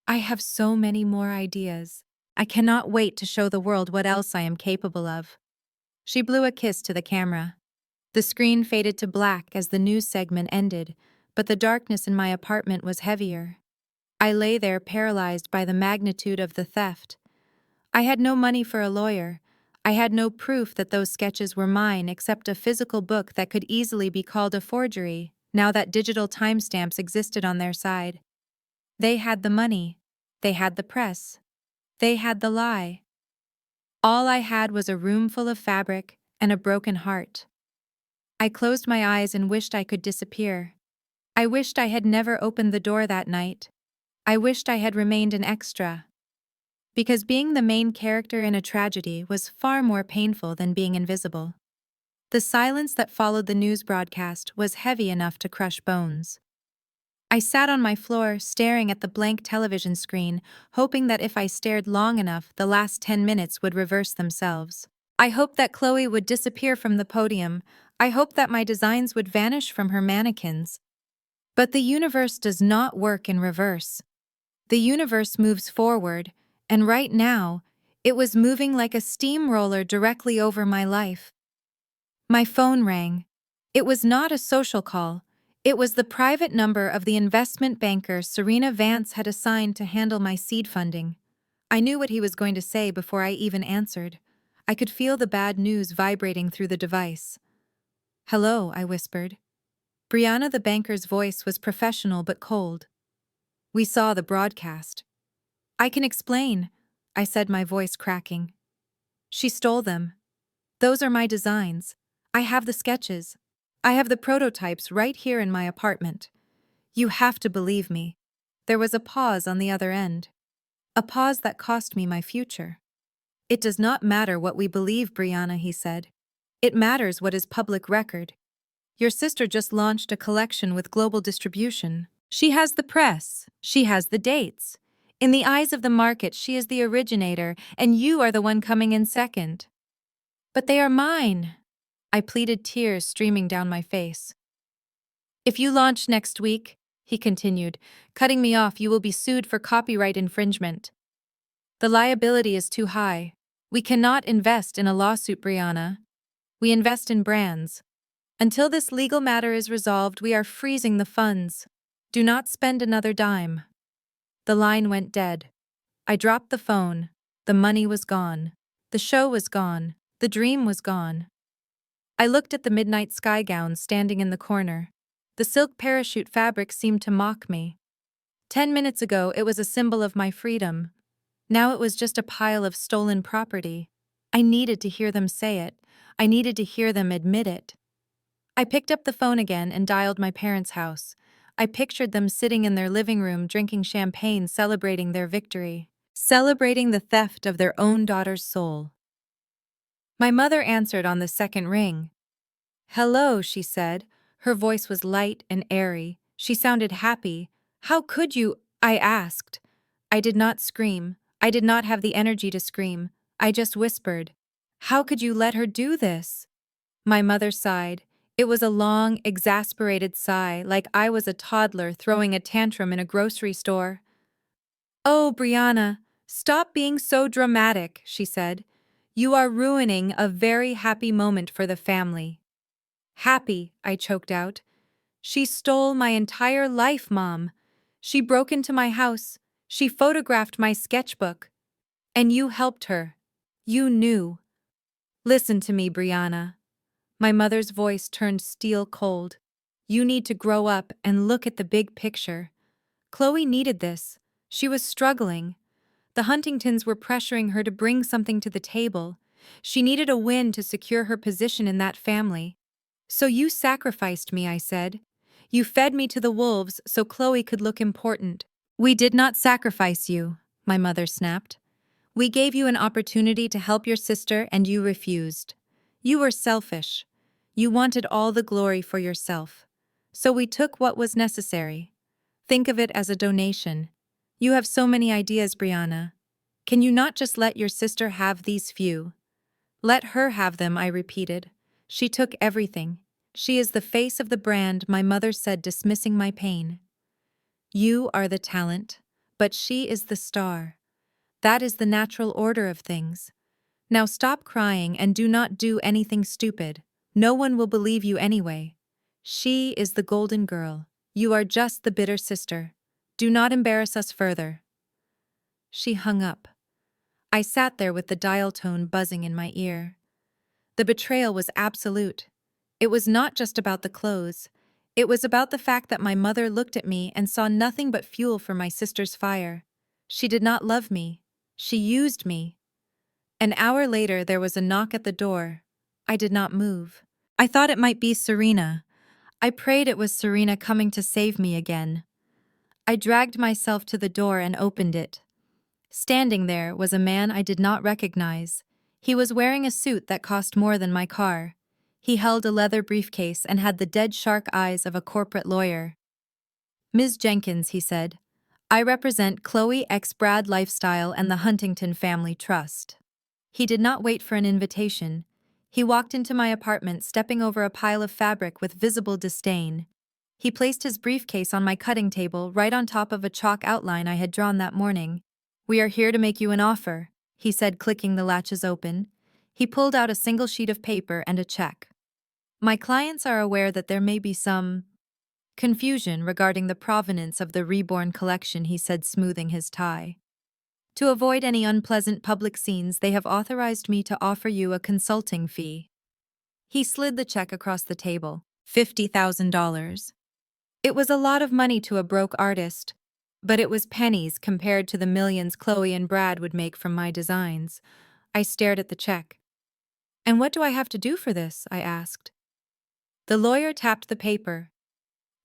"I have so many more ideas. I cannot wait to show the world what else I am capable of." She blew a kiss to the camera. The screen faded to black as the news segment ended, but the darkness in my apartment was heavier. I lay there paralyzed by the magnitude of the theft. I had no money for a lawyer. I had no proof that those sketches were mine except a physical book that could easily be called a forgery, now that digital timestamps existed on their side. They had the money. They had the press. They had the lie. All I had was a room full of fabric and a broken heart. I closed my eyes and wished I could disappear. I wished I had never opened the door that night. I wished I had remained an extra. Because being the main character in a tragedy was far more painful than being invisible. The silence that followed the news broadcast was heavy enough to crush bones. I sat on my floor, staring at the blank television screen, hoping that if I stared long enough, the last 10 minutes would reverse themselves. I hoped that Chloe would disappear from the podium. I hoped that my designs would vanish from her mannequins. But the universe does not work in reverse. The universe moves forward, and right now, it was moving like a steamroller directly over my life. My phone rang. It was not a social call. It was the private number of the investment banker Serena Vance had assigned to handle my seed funding. I knew what he was going to say before I even answered. I could feel the bad news vibrating through the device. "Hello," I whispered. Brianna the banker's voice was professional but cold. "We saw the broadcast." "I can explain," I said, my voice cracking. "She stole them. Those are my designs. I have the sketches. I have the prototypes right here in my apartment. You have to believe me." There was a pause on the other end. A pause that cost me my future. "It does not matter what we believe, Brianna," he said. "It matters what is public record. Your sister just launched a collection with global distribution. She has the press. She has the dates. In the eyes of the market, she is the originator, and you are the one coming in second." "But they are mine," I pleaded, tears streaming down my face. "If you launch next week," he continued, cutting me off, "you will be sued for copyright infringement. The liability is too high. We cannot invest in a lawsuit, Brianna. We invest in brands. Until this legal matter is resolved, we are freezing the funds. Do not spend another dime." The line went dead. I dropped the phone. The money was gone. The show was gone. The dream was gone. I looked at the midnight sky gown standing in the corner. The silk parachute fabric seemed to mock me. 10 minutes ago, it was a symbol of my freedom. Now it was just a pile of stolen property. I needed to hear them say it. I needed to hear them admit it. I picked up the phone again and dialed my parents' house. I pictured them sitting in their living room drinking champagne, celebrating their victory, celebrating the theft of their own daughter's soul. My mother answered on the second ring. "Hello," she said. Her voice was light and airy. She sounded happy. "How could you?" I asked. I did not scream. I did not have the energy to scream. I just whispered, "How could you let her do this?" My mother sighed. It was a long, exasperated sigh, like I was a toddler throwing a tantrum in a grocery store. "Oh, Brianna, stop being so dramatic," she said. "You are ruining a very happy moment for the family." "Happy," I choked out. "She stole my entire life, Mom. She broke into my house. She photographed my sketchbook. And you helped her. You knew." "Listen to me, Brianna." My mother's voice turned steel cold. "You need to grow up and look at the big picture. Chloe needed this. She was struggling. The Huntingtons were pressuring her to bring something to the table. She needed a win to secure her position in that family. So you sacrificed me," I said. "You fed me to the wolves so Chloe could look important." "We did not sacrifice you," my mother snapped. "We gave you an opportunity to help your sister and you refused. You were selfish. You wanted all the glory for yourself. So we took what was necessary. Think of it as a donation. You have so many ideas, Brianna. Can you not just let your sister have these few?" "Let her have them," I repeated. "She took everything. She is the face of the brand," my mother said, dismissing my pain. "You are the talent, but she is the star. That is the natural order of things. Now stop crying and do not do anything stupid. No one will believe you anyway. She is the golden girl. You are just the bitter sister. Do not embarrass us further." She hung up. I sat there with the dial tone buzzing in my ear. The betrayal was absolute. It was not just about the clothes. It was about the fact that my mother looked at me and saw nothing but fuel for my sister's fire. She did not love me. She used me. An hour later, there was a knock at the door. I did not move. I thought it might be Serena. I prayed it was Serena coming to save me again. I dragged myself to the door and opened it. Standing there was a man I did not recognize. He was wearing a suit that cost more than my car. He held a leather briefcase and had the dead shark eyes of a corporate lawyer. "Ms. Jenkins," he said, "I represent Chloe X Brad Lifestyle and the Huntington Family Trust." He did not wait for an invitation. He walked into my apartment, stepping over a pile of fabric with visible disdain. He placed his briefcase on my cutting table, right on top of a chalk outline I had drawn that morning. "We are here to make you an offer," he said, clicking the latches open. He pulled out a single sheet of paper and a check. "My clients are aware that there may be some confusion regarding the provenance of the Reborn collection," he said, smoothing his tie. "To avoid any unpleasant public scenes, they have authorized me to offer you a consulting fee." He slid the check across the table. $50,000. It was a lot of money to a broke artist, but it was pennies compared to the millions Chloe and Brad would make from my designs. I stared at the check. "And what do I have to do for this?" I asked. The lawyer tapped the paper.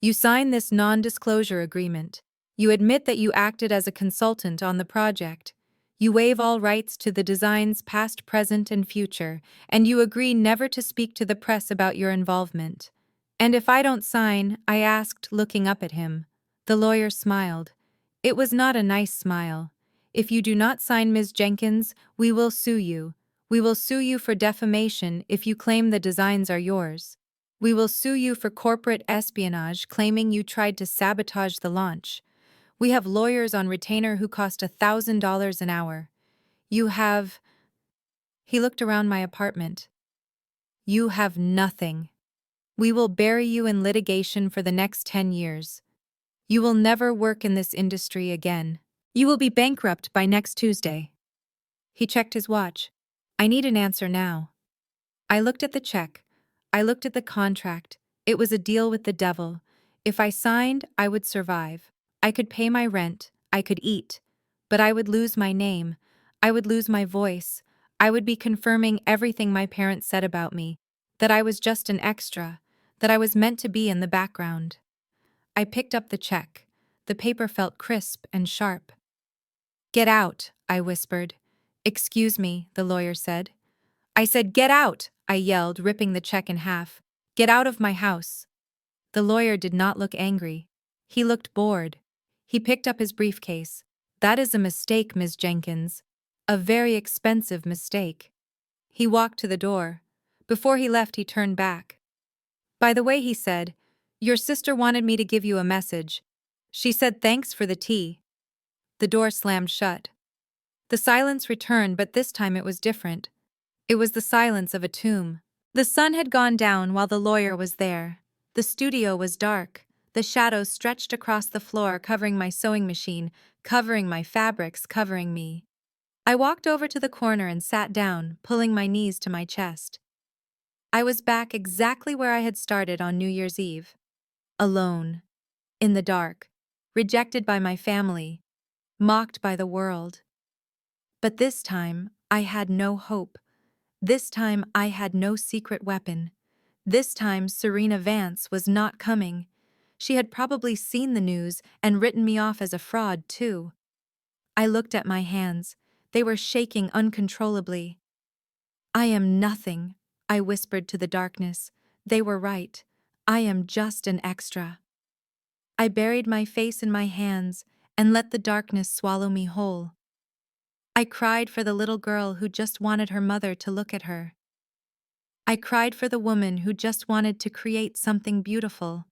"You sign this non-disclosure agreement. You admit that you acted as a consultant on the project. You waive all rights to the designs past, present, and future, and you agree never to speak to the press about your involvement." "And if I don't sign?" I asked, looking up at him. The lawyer smiled. It was not a nice smile. "If you do not sign, Ms. Jenkins, we will sue you. We will sue you for defamation if you claim the designs are yours. We will sue you for corporate espionage, claiming you tried to sabotage the launch. We have lawyers on retainer who cost $1,000 an hour. You have—" He looked around my apartment. "You have nothing. We will bury you in litigation for the next 10 years. You will never work in this industry again. You will be bankrupt by next Tuesday." He checked his watch. "I need an answer now." I looked at the check. I looked at the contract. It was a deal with the devil. If I signed, I would survive. I could pay my rent. I could eat. But I would lose my name. I would lose my voice. I would be confirming everything my parents said about me, that I was just an extra, that I was meant to be in the background. I picked up the check. The paper felt crisp and sharp. "Get out," I whispered. "Excuse me," the lawyer said. "I said get out," I yelled, ripping the check in half. "Get out of my house." The lawyer did not look angry. He looked bored. He picked up his briefcase. "That is a mistake, Ms. Jenkins. A very expensive mistake." He walked to the door. Before he left, he turned back. "By the way," he said, "your sister wanted me to give you a message. She said thanks for the tea." The door slammed shut. The silence returned, but this time it was different. It was the silence of a tomb. The sun had gone down while the lawyer was there. The studio was dark. The shadows stretched across the floor, covering my sewing machine, covering my fabrics, covering me. I walked over to the corner and sat down, pulling my knees to my chest. I was back exactly where I had started on New Year's Eve. Alone. In the dark. Rejected by my family. Mocked by the world. But this time, I had no hope. This time, I had no secret weapon. This time, Serena Vance was not coming. She had probably seen the news and written me off as a fraud, too. I looked at my hands. They were shaking uncontrollably. "I am nothing," I whispered to the darkness. They were right. I am just an extra. I buried my face in my hands and let the darkness swallow me whole. I cried for the little girl who just wanted her mother to look at her. I cried for the woman who just wanted to create something beautiful.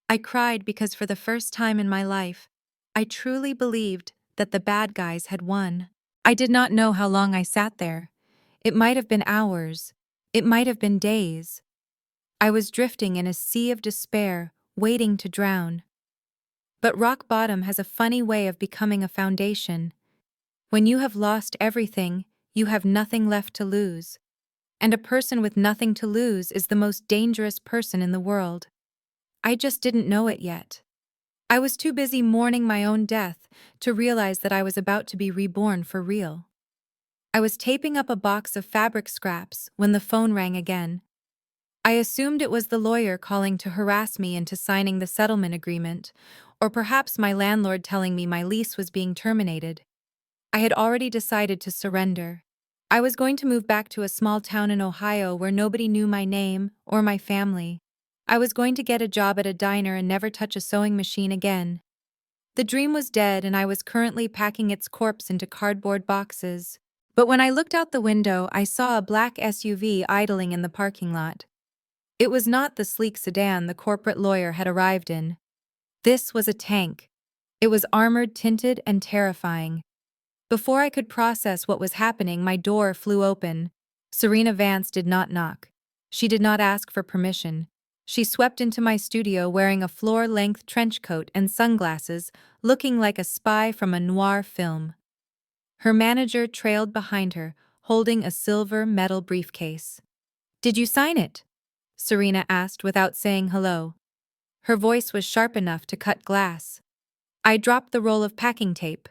I cried because for the first time in my life, I truly believed that the bad guys had won. I did not know how long I sat there. It might have been hours. It might have been days. I was drifting in a sea of despair, waiting to drown. But rock bottom has a funny way of becoming a foundation. When you have lost everything, you have nothing left to lose. And a person with nothing to lose is the most dangerous person in the world. I just didn't know it yet. I was too busy mourning my own death to realize that I was about to be reborn for real. I was taping up a box of fabric scraps when the phone rang again. I assumed it was the lawyer calling to harass me into signing the settlement agreement, or perhaps my landlord telling me my lease was being terminated. I had already decided to surrender. I was going to move back to a small town in Ohio where nobody knew my name or my family. I was going to get a job at a diner and never touch a sewing machine again. The dream was dead, and I was currently packing its corpse into cardboard boxes. But when I looked out the window, I saw a black SUV idling in the parking lot. It was not the sleek sedan the corporate lawyer had arrived in. This was a tank. It was armored, tinted, and terrifying. Before I could process what was happening, my door flew open. Serena Vance did not knock. She did not ask for permission. She swept into my studio wearing a floor-length trench coat and sunglasses, looking like a spy from a noir film. Her manager trailed behind her, holding a silver metal briefcase. "Did you sign it?" Serena asked without saying hello. Her voice was sharp enough to cut glass. I dropped the roll of packing tape.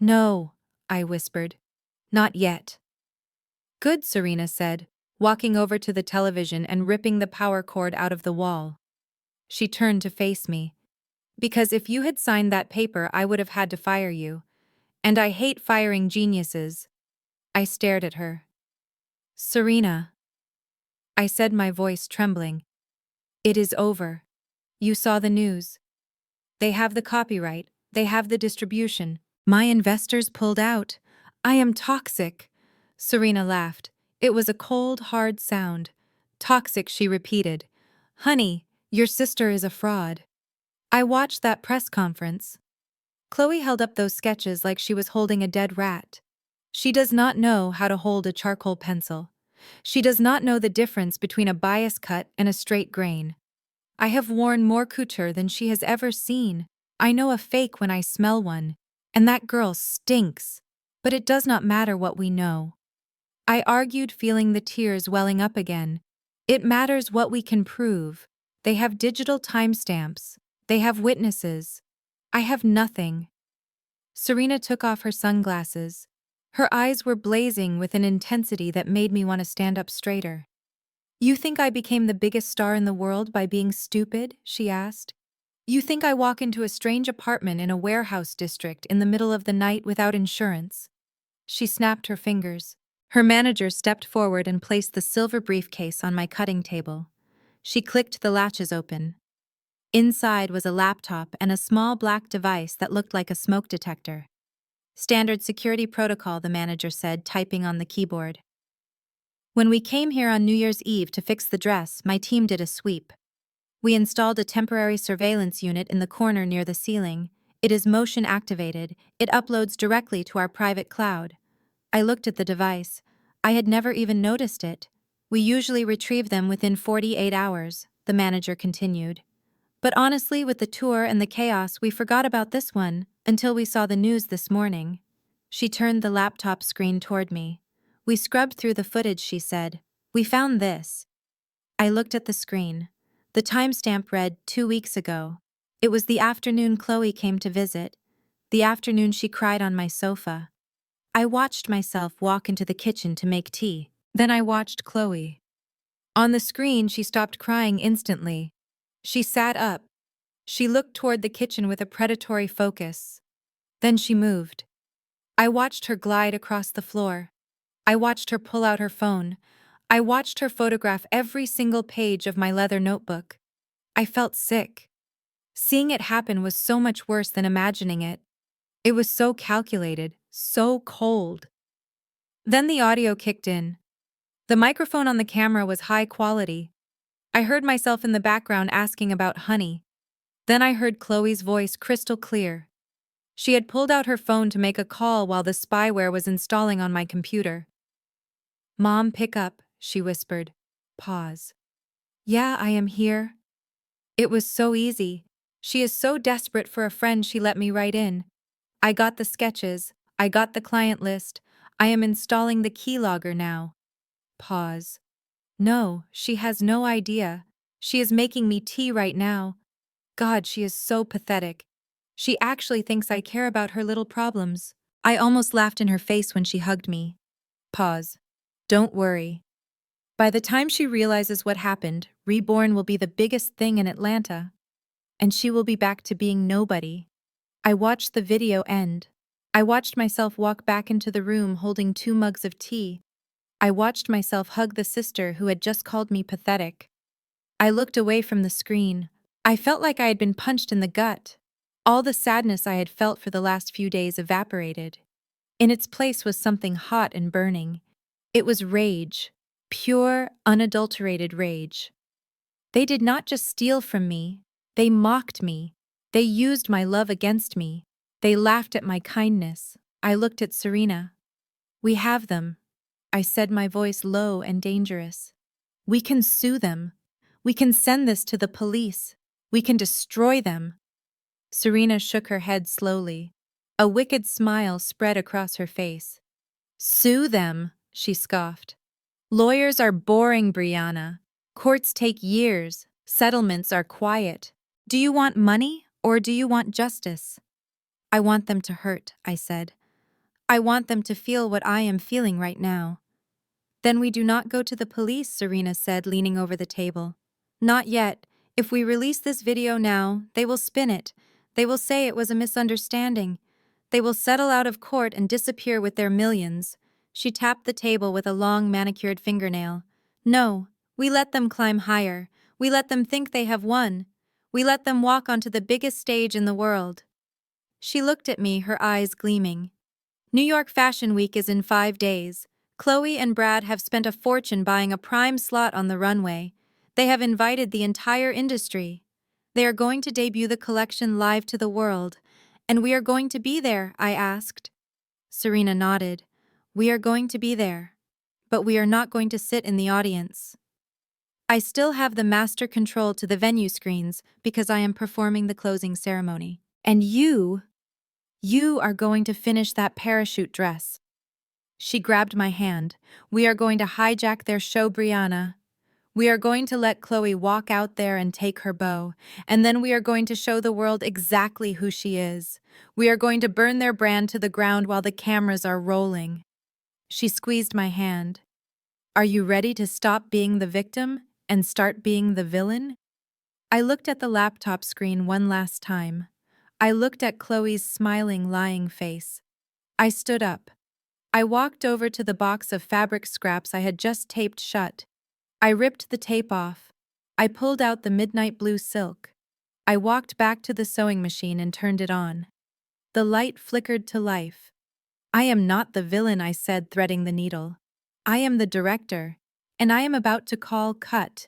"No," I whispered. "Not yet." "Good," Serena said, walking over to the television and ripping the power cord out of the wall. She turned to face me. "Because if you had signed that paper, I would have had to fire you. And I hate firing geniuses." I stared at her. "Serena," I said, my voice trembling. "It is over. You saw the news. They have the copyright. They have the distribution. My investors pulled out. I am toxic." Serena laughed. It was a cold, hard sound. "Toxic," she repeated. "Honey, your sister is a fraud." I watched that press conference. Chloe held up those sketches like she was holding a dead rat. She does not know how to hold a charcoal pencil. She does not know the difference between a bias cut and a straight grain. I have worn more couture than she has ever seen. I know a fake when I smell one. And that girl stinks. But it does not matter what we know. I argued, feeling the tears welling up again. It matters what we can prove. They have digital timestamps. They have witnesses. I have nothing. Serena took off her sunglasses. Her eyes were blazing with an intensity that made me want to stand up straighter. "You think I became the biggest star in the world by being stupid?" she asked. "You think I walk into a strange apartment in a warehouse district in the middle of the night without insurance?" She snapped her fingers. Her manager stepped forward and placed the silver briefcase on my cutting table. She clicked the latches open. Inside was a laptop and a small black device that looked like a smoke detector. "Standard security protocol," the manager said, typing on the keyboard. "When we came here on New Year's Eve to fix the dress, my team did a sweep. We installed a temporary surveillance unit in the corner near the ceiling. It is motion activated. It uploads directly to our private cloud." I looked at the device. I had never even noticed it. "We usually retrieve them within 48 hours, the manager continued. "But honestly, with the tour and the chaos, we forgot about this one until we saw the news this morning." She turned the laptop screen toward me. "We scrubbed through the footage," she said. "We found this." I looked at the screen. The timestamp read 2 weeks ago. It was the afternoon Chloe came to visit, the afternoon she cried on my sofa. I watched myself walk into the kitchen to make tea. Then I watched Chloe. On the screen, she stopped crying instantly. She sat up. She looked toward the kitchen with a predatory focus. Then she moved. I watched her glide across the floor. I watched her pull out her phone. I watched her photograph every single page of my leather notebook. I felt sick. Seeing it happen was so much worse than imagining it. It was so calculated, so cold. Then the audio kicked in. The microphone on the camera was high quality. I heard myself in the background asking about Honey. Then I heard Chloe's voice crystal clear. She had pulled out her phone to make a call while the spyware was installing on my computer. "Mom, pick up," she whispered. Pause. "Yeah, I am here." It was so easy. She is so desperate for a friend she let me write in. "I got the sketches. I got the client list. I am installing the keylogger now." Pause. "No, she has no idea. She is making me tea right now. God, she is so pathetic. She actually thinks I care about her little problems." I almost laughed in her face when she hugged me. Pause. "Don't worry. By the time she realizes what happened, Reborn will be the biggest thing in Atlanta. And she will be back to being nobody." I watched the video end. I watched myself walk back into the room holding 2 mugs of tea. I watched myself hug the sister who had just called me pathetic. I looked away from the screen. I felt like I had been punched in the gut. All the sadness I had felt for the last few days evaporated. In its place was something hot and burning. It was rage. Pure, unadulterated rage. They did not just steal from me. They mocked me. They used my love against me. They laughed at my kindness. I looked at Serena. "We have them," I said, my voice low and dangerous. "We can sue them. We can send this to the police. We can destroy them." Serena shook her head slowly. A wicked smile spread across her face. "Sue them," she scoffed. "Lawyers are boring, Brianna. Courts take years. Settlements are quiet. Do you want money or do you want justice?" "I want them to hurt," I said. "I want them to feel what I am feeling right now." "Then we do not go to the police," Serena said, leaning over the table. "Not yet. If we release this video now, they will spin it. They will say it was a misunderstanding. They will settle out of court and disappear with their millions." She tapped the table with a long manicured fingernail. "No, we let them climb higher. We let them think they have won. We let them walk onto the biggest stage in the world." She looked at me, her eyes gleaming. "New York Fashion Week is in 5 days. Chloe and Brad have spent a fortune buying a prime slot on the runway. They have invited the entire industry. They are going to debut the collection live to the world. And we are going to be there," I asked. Serena nodded. "We are going to be there. But we are not going to sit in the audience. I still have the master control to the venue screens because I am performing the closing ceremony. And you are going to finish that parachute dress." She grabbed my hand. "We are going to hijack their show, Brianna. We are going to let Chloe walk out there and take her bow, and then we are going to show the world exactly who she is. We are going to burn their brand to the ground while the cameras are rolling." She squeezed my hand. "Are you ready to stop being the victim and start being the villain?" I looked at the laptop screen one last time. I looked at Chloe's smiling, lying face. I stood up. I walked over to the box of fabric scraps I had just taped shut. I ripped the tape off. I pulled out the midnight blue silk. I walked back to the sewing machine and turned it on. The light flickered to life. "I am not the villain," I said, threading the needle. "I am the director, and I am about to call cut."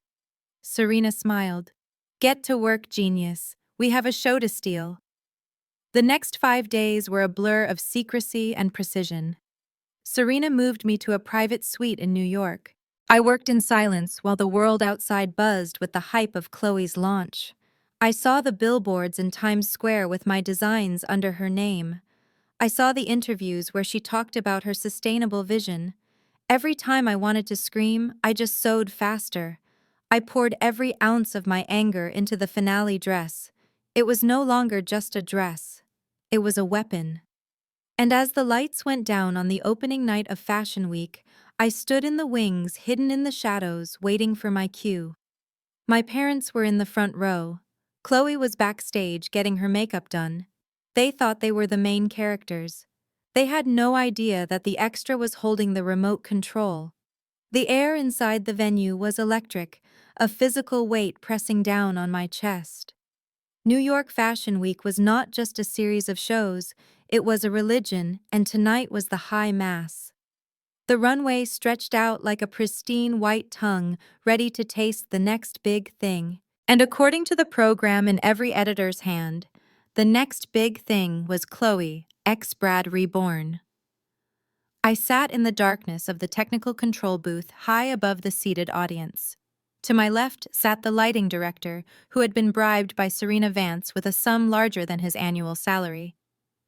Serena smiled. "Get to work, genius. We have a show to steal." The next 5 days were a blur of secrecy and precision. Serena moved me to a private suite in New York. I worked in silence while the world outside buzzed with the hype of Chloe's launch. I saw the billboards in Times Square with my designs under her name. I saw the interviews where she talked about her sustainable vision. Every time I wanted to scream, I just sewed faster. I poured every ounce of my anger into the finale dress. It was no longer just a dress. It was a weapon. And as the lights went down on the opening night of Fashion Week, I stood in the wings, hidden in the shadows, waiting for my cue. My parents were in the front row. Chloe was backstage getting her makeup done. They thought they were the main characters. They had no idea that the extra was holding the remote control. The air inside the venue was electric, a physical weight pressing down on my chest. New York Fashion Week was not just a series of shows, it was a religion, and tonight was the high mass. The runway stretched out like a pristine white tongue, ready to taste the next big thing. And according to the program in every editor's hand, the next big thing was Chloe, ex-Brad reborn. I sat in the darkness of the technical control booth high above the seated audience. To my left sat the lighting director, who had been bribed by Serena Vance with a sum larger than his annual salary.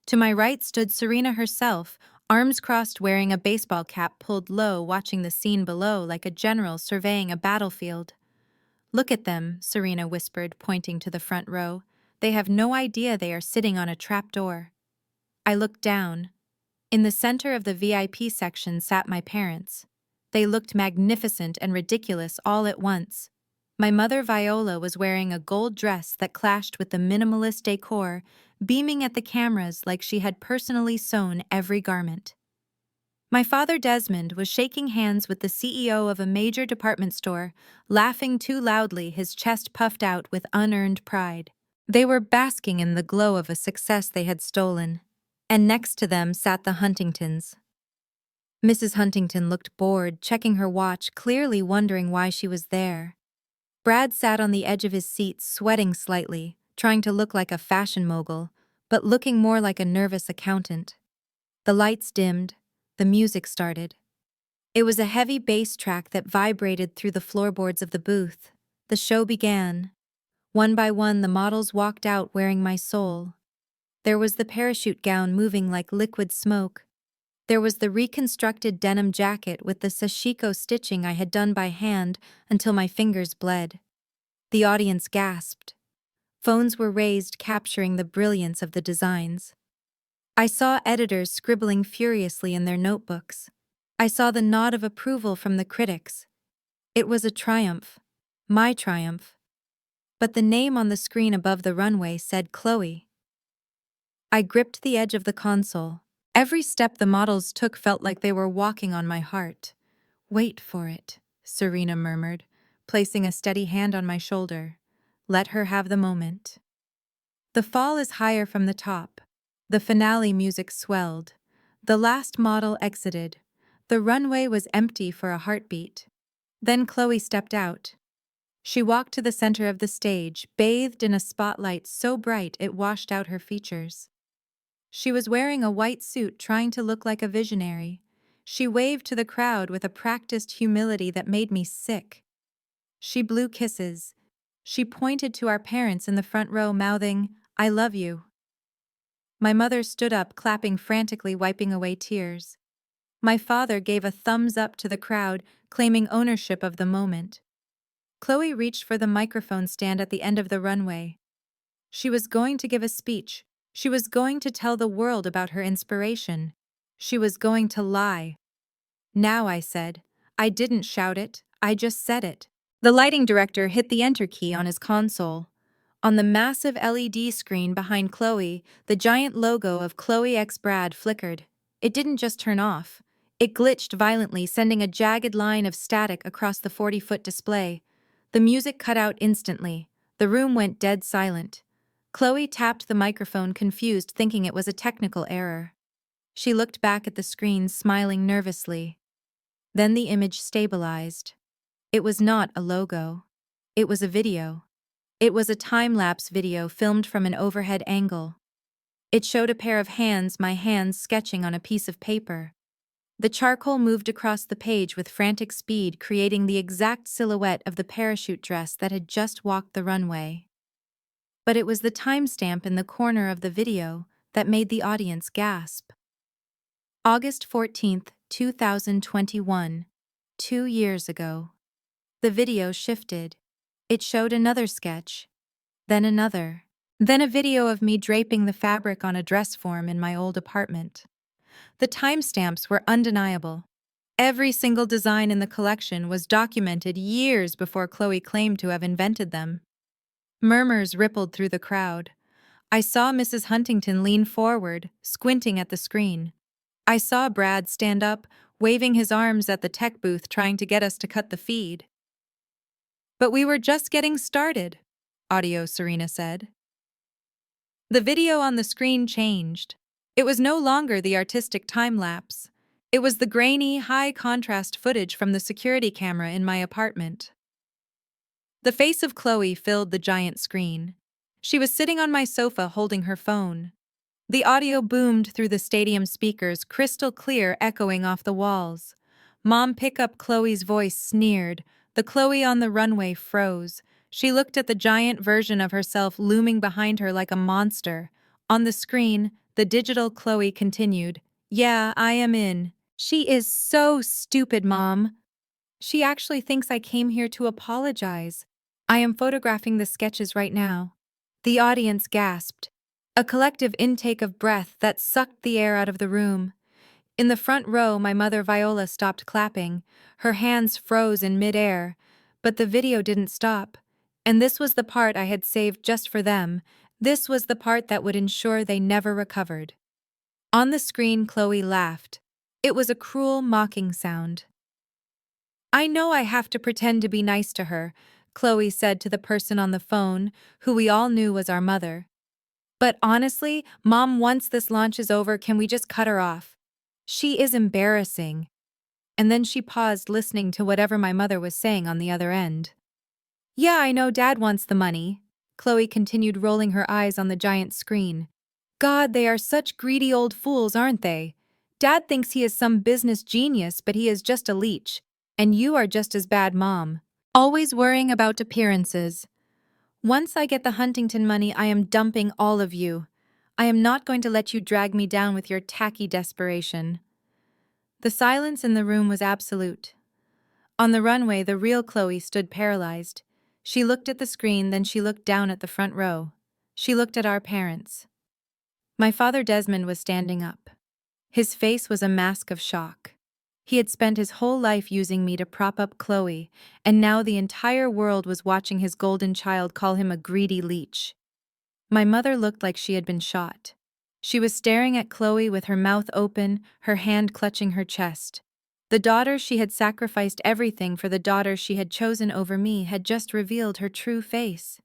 To my right stood Serena herself, arms crossed, wearing a baseball cap pulled low, watching the scene below like a general surveying a battlefield. "Look at them," Serena whispered, pointing to the front row. "They have no idea they are sitting on a trapdoor." I looked down. In the center of the VIP section sat my parents. They looked magnificent and ridiculous all at once. My mother Viola was wearing a gold dress that clashed with the minimalist decor, beaming at the cameras like she had personally sewn every garment. My father Desmond was shaking hands with the CEO of a major department store, laughing too loudly, his chest puffed out with unearned pride. They were basking in the glow of a success they had stolen. And next to them sat the Huntingtons. Mrs. Huntington looked bored, checking her watch, clearly wondering why she was there. Brad sat on the edge of his seat, sweating slightly, trying to look like a fashion mogul, but looking more like a nervous accountant. The lights dimmed, the music started. It was a heavy bass track that vibrated through the floorboards of the booth. The show began. One by one, the models walked out wearing my soul. There was the parachute gown moving like liquid smoke. There was the reconstructed denim jacket with the sashiko stitching I had done by hand until my fingers bled. The audience gasped. Phones were raised, capturing the brilliance of the designs. I saw editors scribbling furiously in their notebooks. I saw the nod of approval from the critics. It was a triumph. My triumph. But the name on the screen above the runway said Chloe. I gripped the edge of the console. Every step the models took felt like they were walking on my heart. "Wait for it," Serena murmured, placing a steady hand on my shoulder. "Let her have the moment." The fall is higher from the top. The finale music swelled. The last model exited. The runway was empty for a heartbeat. Then Chloe stepped out. She walked to the center of the stage, bathed in a spotlight so bright it washed out her features. She was wearing a white suit, trying to look like a visionary. She waved to the crowd with a practiced humility that made me sick. She blew kisses. She pointed to our parents in the front row, mouthing, "I love you." My mother stood up, clapping frantically, wiping away tears. My father gave a thumbs up to the crowd, claiming ownership of the moment. Chloe reached for the microphone stand at the end of the runway. She was going to give a speech. She was going to tell the world about her inspiration. She was going to lie. Now, I said. I didn't shout it, I just said it. The lighting director hit the enter key on his console. On the massive LED screen behind Chloe, the giant logo of Chloe x Brad flickered. It didn't just turn off. It glitched violently, sending a jagged line of static across the 40-foot display. The music cut out instantly. The room went dead silent. Chloe tapped the microphone, confused, thinking it was a technical error. She looked back at the screen, smiling nervously. Then the image stabilized. It was not a logo. It was a video. It was a time-lapse video filmed from an overhead angle. It showed a pair of hands, my hands, sketching on a piece of paper. The charcoal moved across the page with frantic speed, creating the exact silhouette of the parachute dress that had just walked the runway. But it was the timestamp in the corner of the video that made the audience gasp. August 14th, 2021. 2 years ago. The video shifted. It showed another sketch, then another, then a video of me draping the fabric on a dress form in my old apartment. The timestamps were undeniable. Every single design in the collection was documented years before Chloe claimed to have invented them. Murmurs rippled through the crowd. I saw Mrs. Huntington lean forward, squinting at the screen. I saw Brad stand up, waving his arms at the tech booth, trying to get us to cut the feed. But we were just getting started, Audio Serena said. The video on the screen changed. It was no longer the artistic time-lapse. It was the grainy, high-contrast footage from the security camera in my apartment. The face of Chloe filled the giant screen. She was sitting on my sofa holding her phone. The audio boomed through the stadium speakers, crystal clear, echoing off the walls. Mom, pick up, Chloe's voice sneered. The Chloe on the runway froze. She looked at the giant version of herself looming behind her like a monster. On the screen, the digital Chloe continued. Yeah, I am in. She is so stupid, Mom. She actually thinks I came here to apologize. I am photographing the sketches right now. The audience gasped. A collective intake of breath that sucked the air out of the room. In the front row, my mother Viola stopped clapping. Her hands froze in midair. But the video didn't stop. And this was the part I had saved just for them. This was the part that would ensure they never recovered. On the screen, Chloe laughed. It was a cruel, mocking sound. I know I have to pretend to be nice to her, Chloe said to the person on the phone, who we all knew was our mother. But honestly, Mom, once this launch is over, can we just cut her off? She is embarrassing. And then she paused, listening to whatever my mother was saying on the other end. Yeah, I know Dad wants the money, Chloe continued, rolling her eyes on the giant screen. God, they are such greedy old fools, aren't they? Dad thinks he is some business genius, but he is just a leech. And you are just as bad, Mom. Always worrying about appearances. Once I get the Huntington money, I am dumping all of you. I am not going to let you drag me down with your tacky desperation. The silence in the room was absolute. On the runway, the real Chloe stood paralyzed. She looked at the screen, then she looked down at the front row. She looked at our parents. My father Desmond was standing up. His face was a mask of shock. He had spent his whole life using me to prop up Chloe, and now the entire world was watching his golden child call him a greedy leech. My mother looked like she had been shot. She was staring at Chloe with her mouth open, her hand clutching her chest. The daughter she had sacrificed everything for, the daughter she had chosen over me, had just revealed her true face.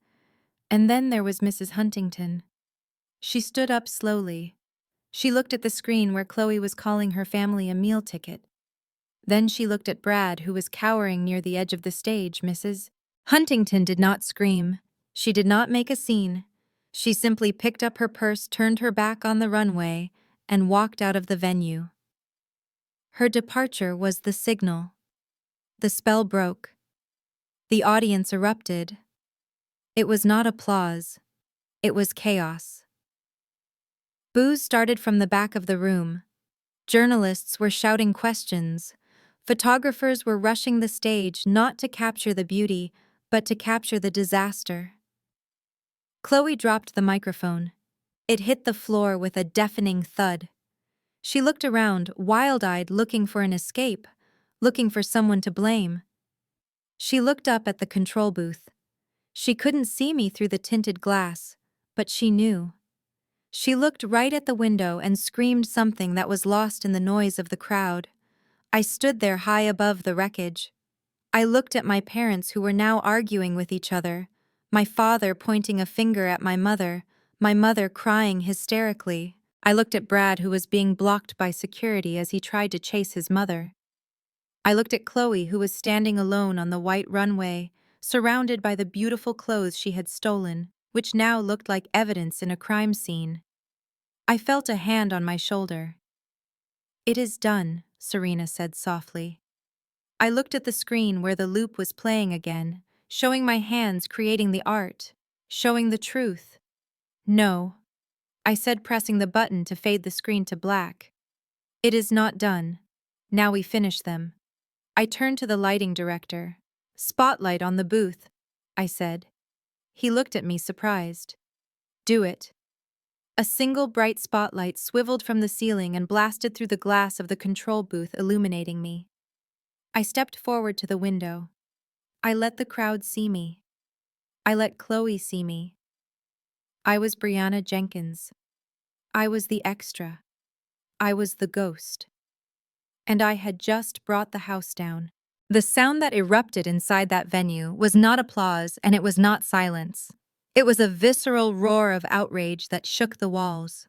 And then there was Mrs. Huntington. She stood up slowly. She looked at the screen where Chloe was calling her family a meal ticket. Then she looked at Brad, who was cowering near the edge of the stage. Mrs. Huntington did not scream. She did not make a scene. She simply picked up her purse, turned her back on the runway, and walked out of the venue. Her departure was the signal. The spell broke. The audience erupted. It was not applause. It was chaos. Boos started from the back of the room. Journalists were shouting questions. Photographers were rushing the stage, not to capture the beauty, but to capture the disaster. Chloe dropped the microphone. It hit the floor with a deafening thud. She looked around, wild-eyed, looking for an escape, looking for someone to blame. She looked up at the control booth. She couldn't see me through the tinted glass, but she knew. She looked right at the window and screamed something that was lost in the noise of the crowd. I stood there high above the wreckage. I looked at my parents who were now arguing with each other, my father pointing a finger at my mother crying hysterically. I looked at Brad, who was being blocked by security as he tried to chase his mother. I looked at Chloe, who was standing alone on the white runway, surrounded by the beautiful clothes she had stolen, which now looked like evidence in a crime scene. I felt a hand on my shoulder. "It is done," Serena said softly. I looked at the screen where the loop was playing again, showing my hands creating the art, showing the truth. "No," I said, pressing the button to fade the screen to black. "It is not done. Now we finish them." I turned to the lighting director. "Spotlight on the booth," I said. He looked at me surprised. "Do it." A single bright spotlight swiveled from the ceiling and blasted through the glass of the control booth, illuminating me. I stepped forward to the window. I let the crowd see me. I let Chloe see me. I was Brianna Jenkins. I was the extra. I was the ghost. And I had just brought the house down. The sound that erupted inside that venue was not applause, and it was not silence. It was a visceral roar of outrage that shook the walls.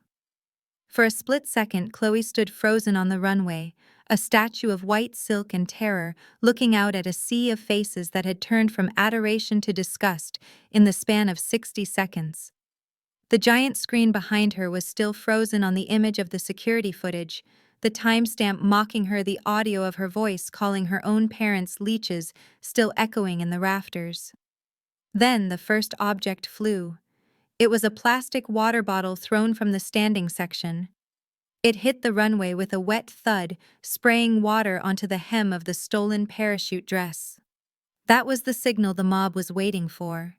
For a split second, Chloe stood frozen on the runway, a statue of white silk and terror, looking out at a sea of faces that had turned from adoration to disgust in the span of 60 seconds. The giant screen behind her was still frozen on the image of the security footage, the timestamp mocking her, the audio of her voice calling her own parents leeches still echoing in the rafters. Then the first object flew. It was a plastic water bottle thrown from the standing section. It hit the runway with a wet thud, spraying water onto the hem of the stolen parachute dress. That was the signal the mob was waiting for.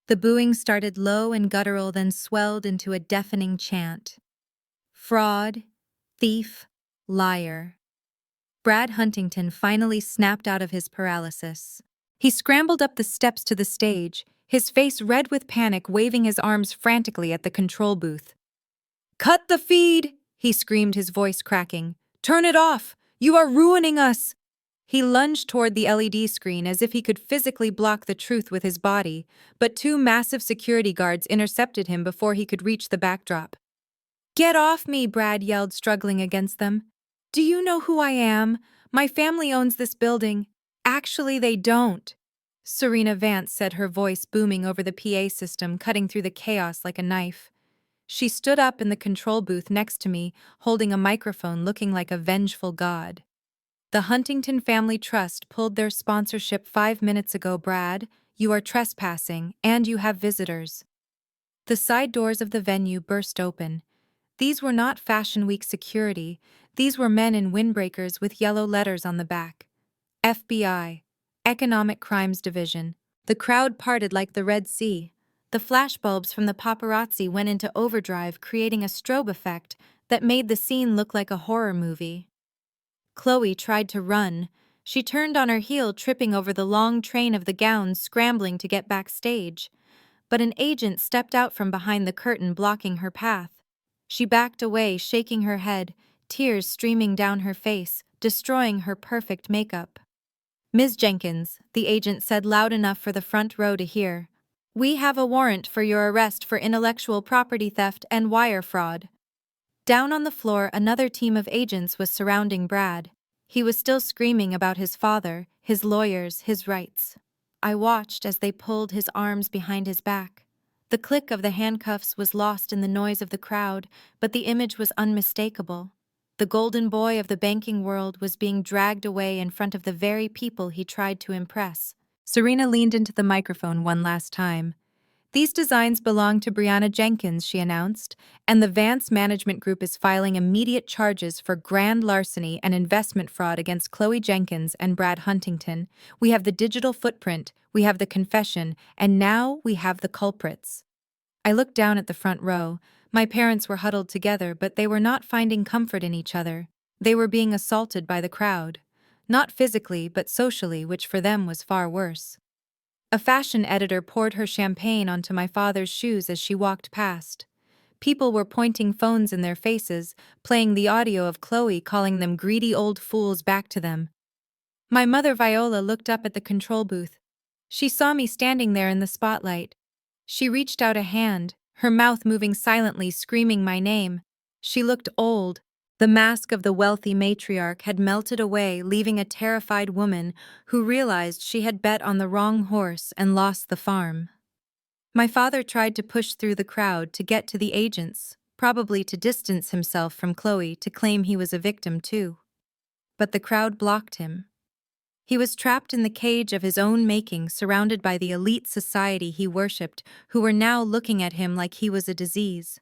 The booing started low and guttural, then swelled into a deafening chant. Fraud, thief, liar. Brad Huntington finally snapped out of his paralysis. He scrambled up the steps to the stage, his face red with panic, waving his arms frantically at the control booth. "Cut the feed!" he screamed, his voice cracking. "Turn it off! You are ruining us!" He lunged toward the LED screen as if he could physically block the truth with his body, but two massive security guards intercepted him before he could reach the backdrop. "Get off me!" Brad yelled, struggling against them. "Do you know who I am? My family owns this building." "Actually, they don't," Serena Vance said, her voice booming over the PA system, cutting through the chaos like a knife. She stood up in the control booth next to me, holding a microphone, looking like a vengeful god. "The Huntington Family Trust pulled their sponsorship 5 minutes ago, Brad. You are trespassing, and you have visitors." The side doors of the venue burst open. These were not Fashion Week security. These were men in windbreakers with yellow letters on the back. FBI, Economic Crimes Division. The crowd parted like the Red Sea. The flashbulbs from the paparazzi went into overdrive, creating a strobe effect that made the scene look like a horror movie. Chloe tried to run. She turned on her heel, tripping over the long train of the gowns, scrambling to get backstage. But an agent stepped out from behind the curtain, blocking her path. She backed away, shaking her head, tears streaming down her face, destroying her perfect makeup. "Ms. Jenkins," the agent said loud enough for the front row to hear, "we have a warrant for your arrest for intellectual property theft and wire fraud." Down on the floor, another team of agents was surrounding Brad. He was still screaming about his father, his lawyers, his rights. I watched as they pulled his arms behind his back. The click of the handcuffs was lost in the noise of the crowd, but the image was unmistakable. The golden boy of the banking world was being dragged away in front of the very people he tried to impress. Serena leaned into the microphone one last time. "These designs belong to Brianna Jenkins," she announced, "and the Vance Management Group is filing immediate charges for grand larceny and investment fraud against Chloe Jenkins and Brad Huntington. We have the digital footprint, we have the confession, and now we have the culprits." I looked down at the front row. My parents were huddled together, but they were not finding comfort in each other. They were being assaulted by the crowd. Not physically, but socially, which for them was far worse. A fashion editor poured her champagne onto my father's shoes as she walked past. People were pointing phones in their faces, playing the audio of Chloe calling them greedy old fools back to them. My mother Viola looked up at the control booth. She saw me standing there in the spotlight. She reached out a hand, her mouth moving silently, screaming my name. She looked old. The mask of the wealthy matriarch had melted away, leaving a terrified woman who realized she had bet on the wrong horse and lost the farm. My father tried to push through the crowd to get to the agents, probably to distance himself from Chloe, to claim he was a victim too. But the crowd blocked him. He was trapped in the cage of his own making, surrounded by the elite society he worshipped, who were now looking at him like he was a disease.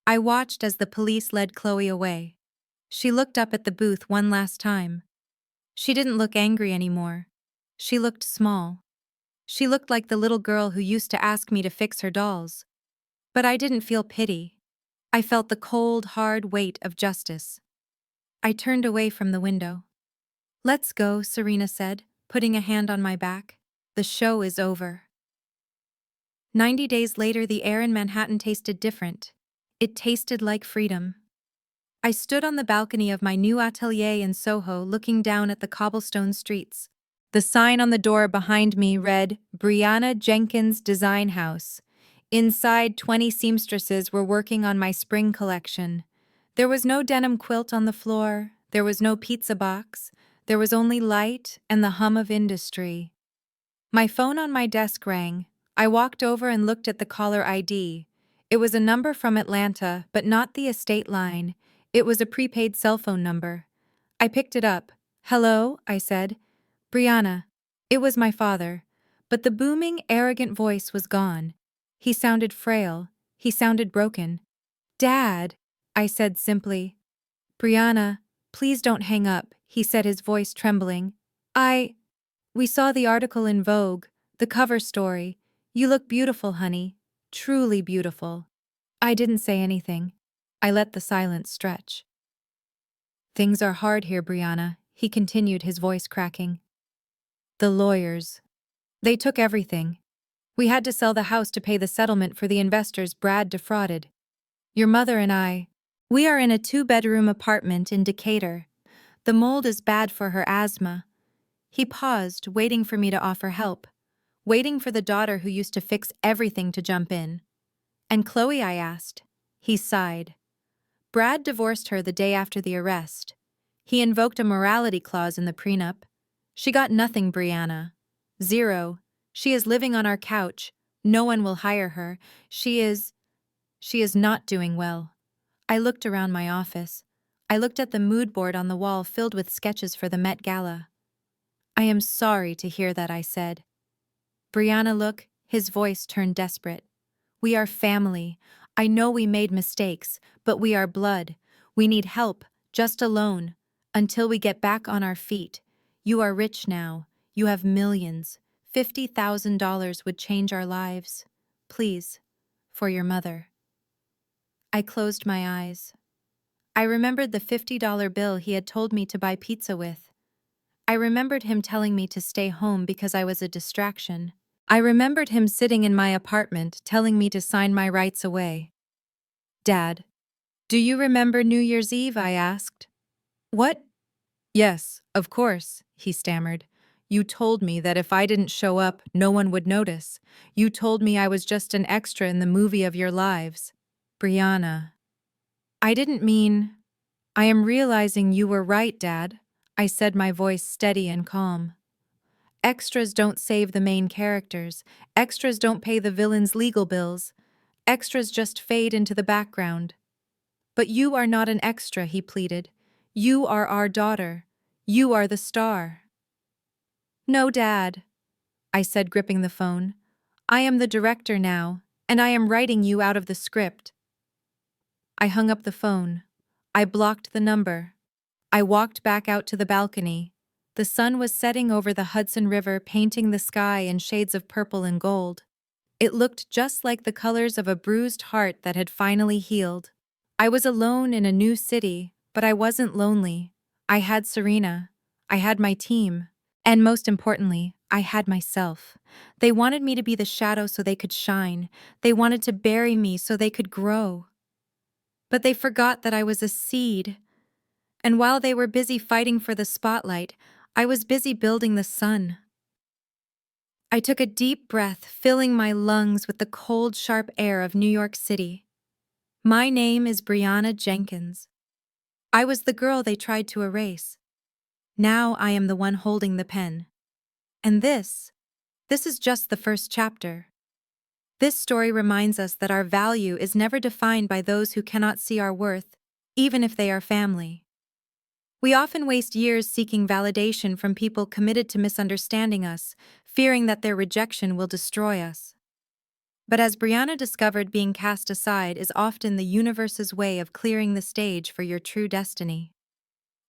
I watched as the police led Chloe away. She looked up at the booth one last time. She didn't look angry anymore. She looked small. She looked like the little girl who used to ask me to fix her dolls. But I didn't feel pity. I felt the cold, hard weight of justice. I turned away from the window. "Let's go," Serena said, putting a hand on my back. "The show is over." 90 days later, the air in Manhattan tasted different. It tasted like freedom. I stood on the balcony of my new atelier in Soho, looking down at the cobblestone streets. The sign on the door behind me read, "Brianna Jenkins Design House." Inside, 20 seamstresses were working on my spring collection. There was no denim quilt on the floor. There was no pizza box. There was only light and the hum of industry. My phone on my desk rang. I walked over and looked at the caller ID. It was a number from Atlanta, but not the estate line. It was a prepaid cell phone number. I picked it up. "Hello," I said. "Brianna." It was my father, but the booming, arrogant voice was gone. He sounded frail. He sounded broken. "Dad," I said simply. "Brianna, please don't hang up," he said, his voice trembling. We saw the article in Vogue, the cover story. You look beautiful, honey. Truly beautiful." I didn't say anything. I let the silence stretch. "Things are hard here, Brianna," he continued, his voice cracking. "The lawyers. They took everything. We had to sell the house to pay the settlement for the investors Brad defrauded. Your mother and I, we are in a 2-bedroom apartment in Decatur. The mold is bad for her asthma." He paused, waiting for me to offer help, waiting for the daughter who used to fix everything to jump in. "And Chloe?" I asked. He sighed. "Brad divorced her the day after the arrest. He invoked a morality clause in the prenup. She got nothing, Brianna. Zero. She is living on our couch. No one will hire her. She is not doing well." I looked around my office. I looked at the mood board on the wall filled with sketches for the Met Gala. "I am sorry to hear that," I said. "Brianna, look," his voice turned desperate. "We are family. I know we made mistakes, but we are blood. We need help, just a loan, until we get back on our feet. You are rich now. You have millions. $50,000 would change our lives. Please, for your mother." I closed my eyes. I remembered the $50 bill he had told me to buy pizza with. I remembered him telling me to stay home because I was a distraction. I remembered him sitting in my apartment telling me to sign my rights away. "Dad, do you remember New Year's Eve?" I asked. "What?" "Yes, of course," he stammered. "You told me that if I didn't show up, no one would notice. You told me I was just an extra in the movie of your lives. Brianna." "I didn't mean—" "I am realizing you were right, Dad," I said, my voice steady and calm. "Extras don't save the main characters. Extras don't pay the villain's legal bills. Extras just fade into the background." "But you are not an extra," he pleaded. "You are our daughter. You are the star." "No, Dad," I said, gripping the phone. I am the director now, and I am writing you out of the script. I hung up the phone. I blocked the number. I walked back out to the balcony. The sun was setting over the Hudson River, painting the sky in shades of purple and gold. It looked just like the colors of a bruised heart that had finally healed. I was alone in a new city, but I wasn't lonely. I had Serena. I had my team. And most importantly, I had myself. They wanted me to be the shadow so they could shine. They wanted to bury me so they could grow. But they forgot that I was a seed. And while they were busy fighting for the spotlight, I was busy building the sun. I took a deep breath, filling my lungs with the cold, sharp air of New York City. My name is Brianna Jenkins. I was the girl they tried to erase. Now I am the one holding the pen. And this is just the first chapter. This story reminds us that our value is never defined by those who cannot see our worth, even if they are family. We often waste years seeking validation from people committed to misunderstanding us, fearing that their rejection will destroy us. But as Brianna discovered, being cast aside is often the universe's way of clearing the stage for your true destiny.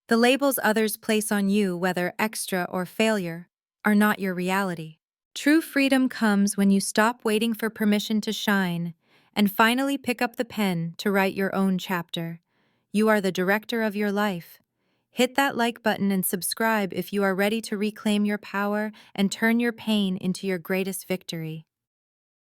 The labels others place on you, whether extra or failure, are not your reality. True freedom comes when you stop waiting for permission to shine and finally pick up the pen to write your own chapter. You are the director of your life. Hit that like button and subscribe if you are ready to reclaim your power and turn your pain into your greatest victory.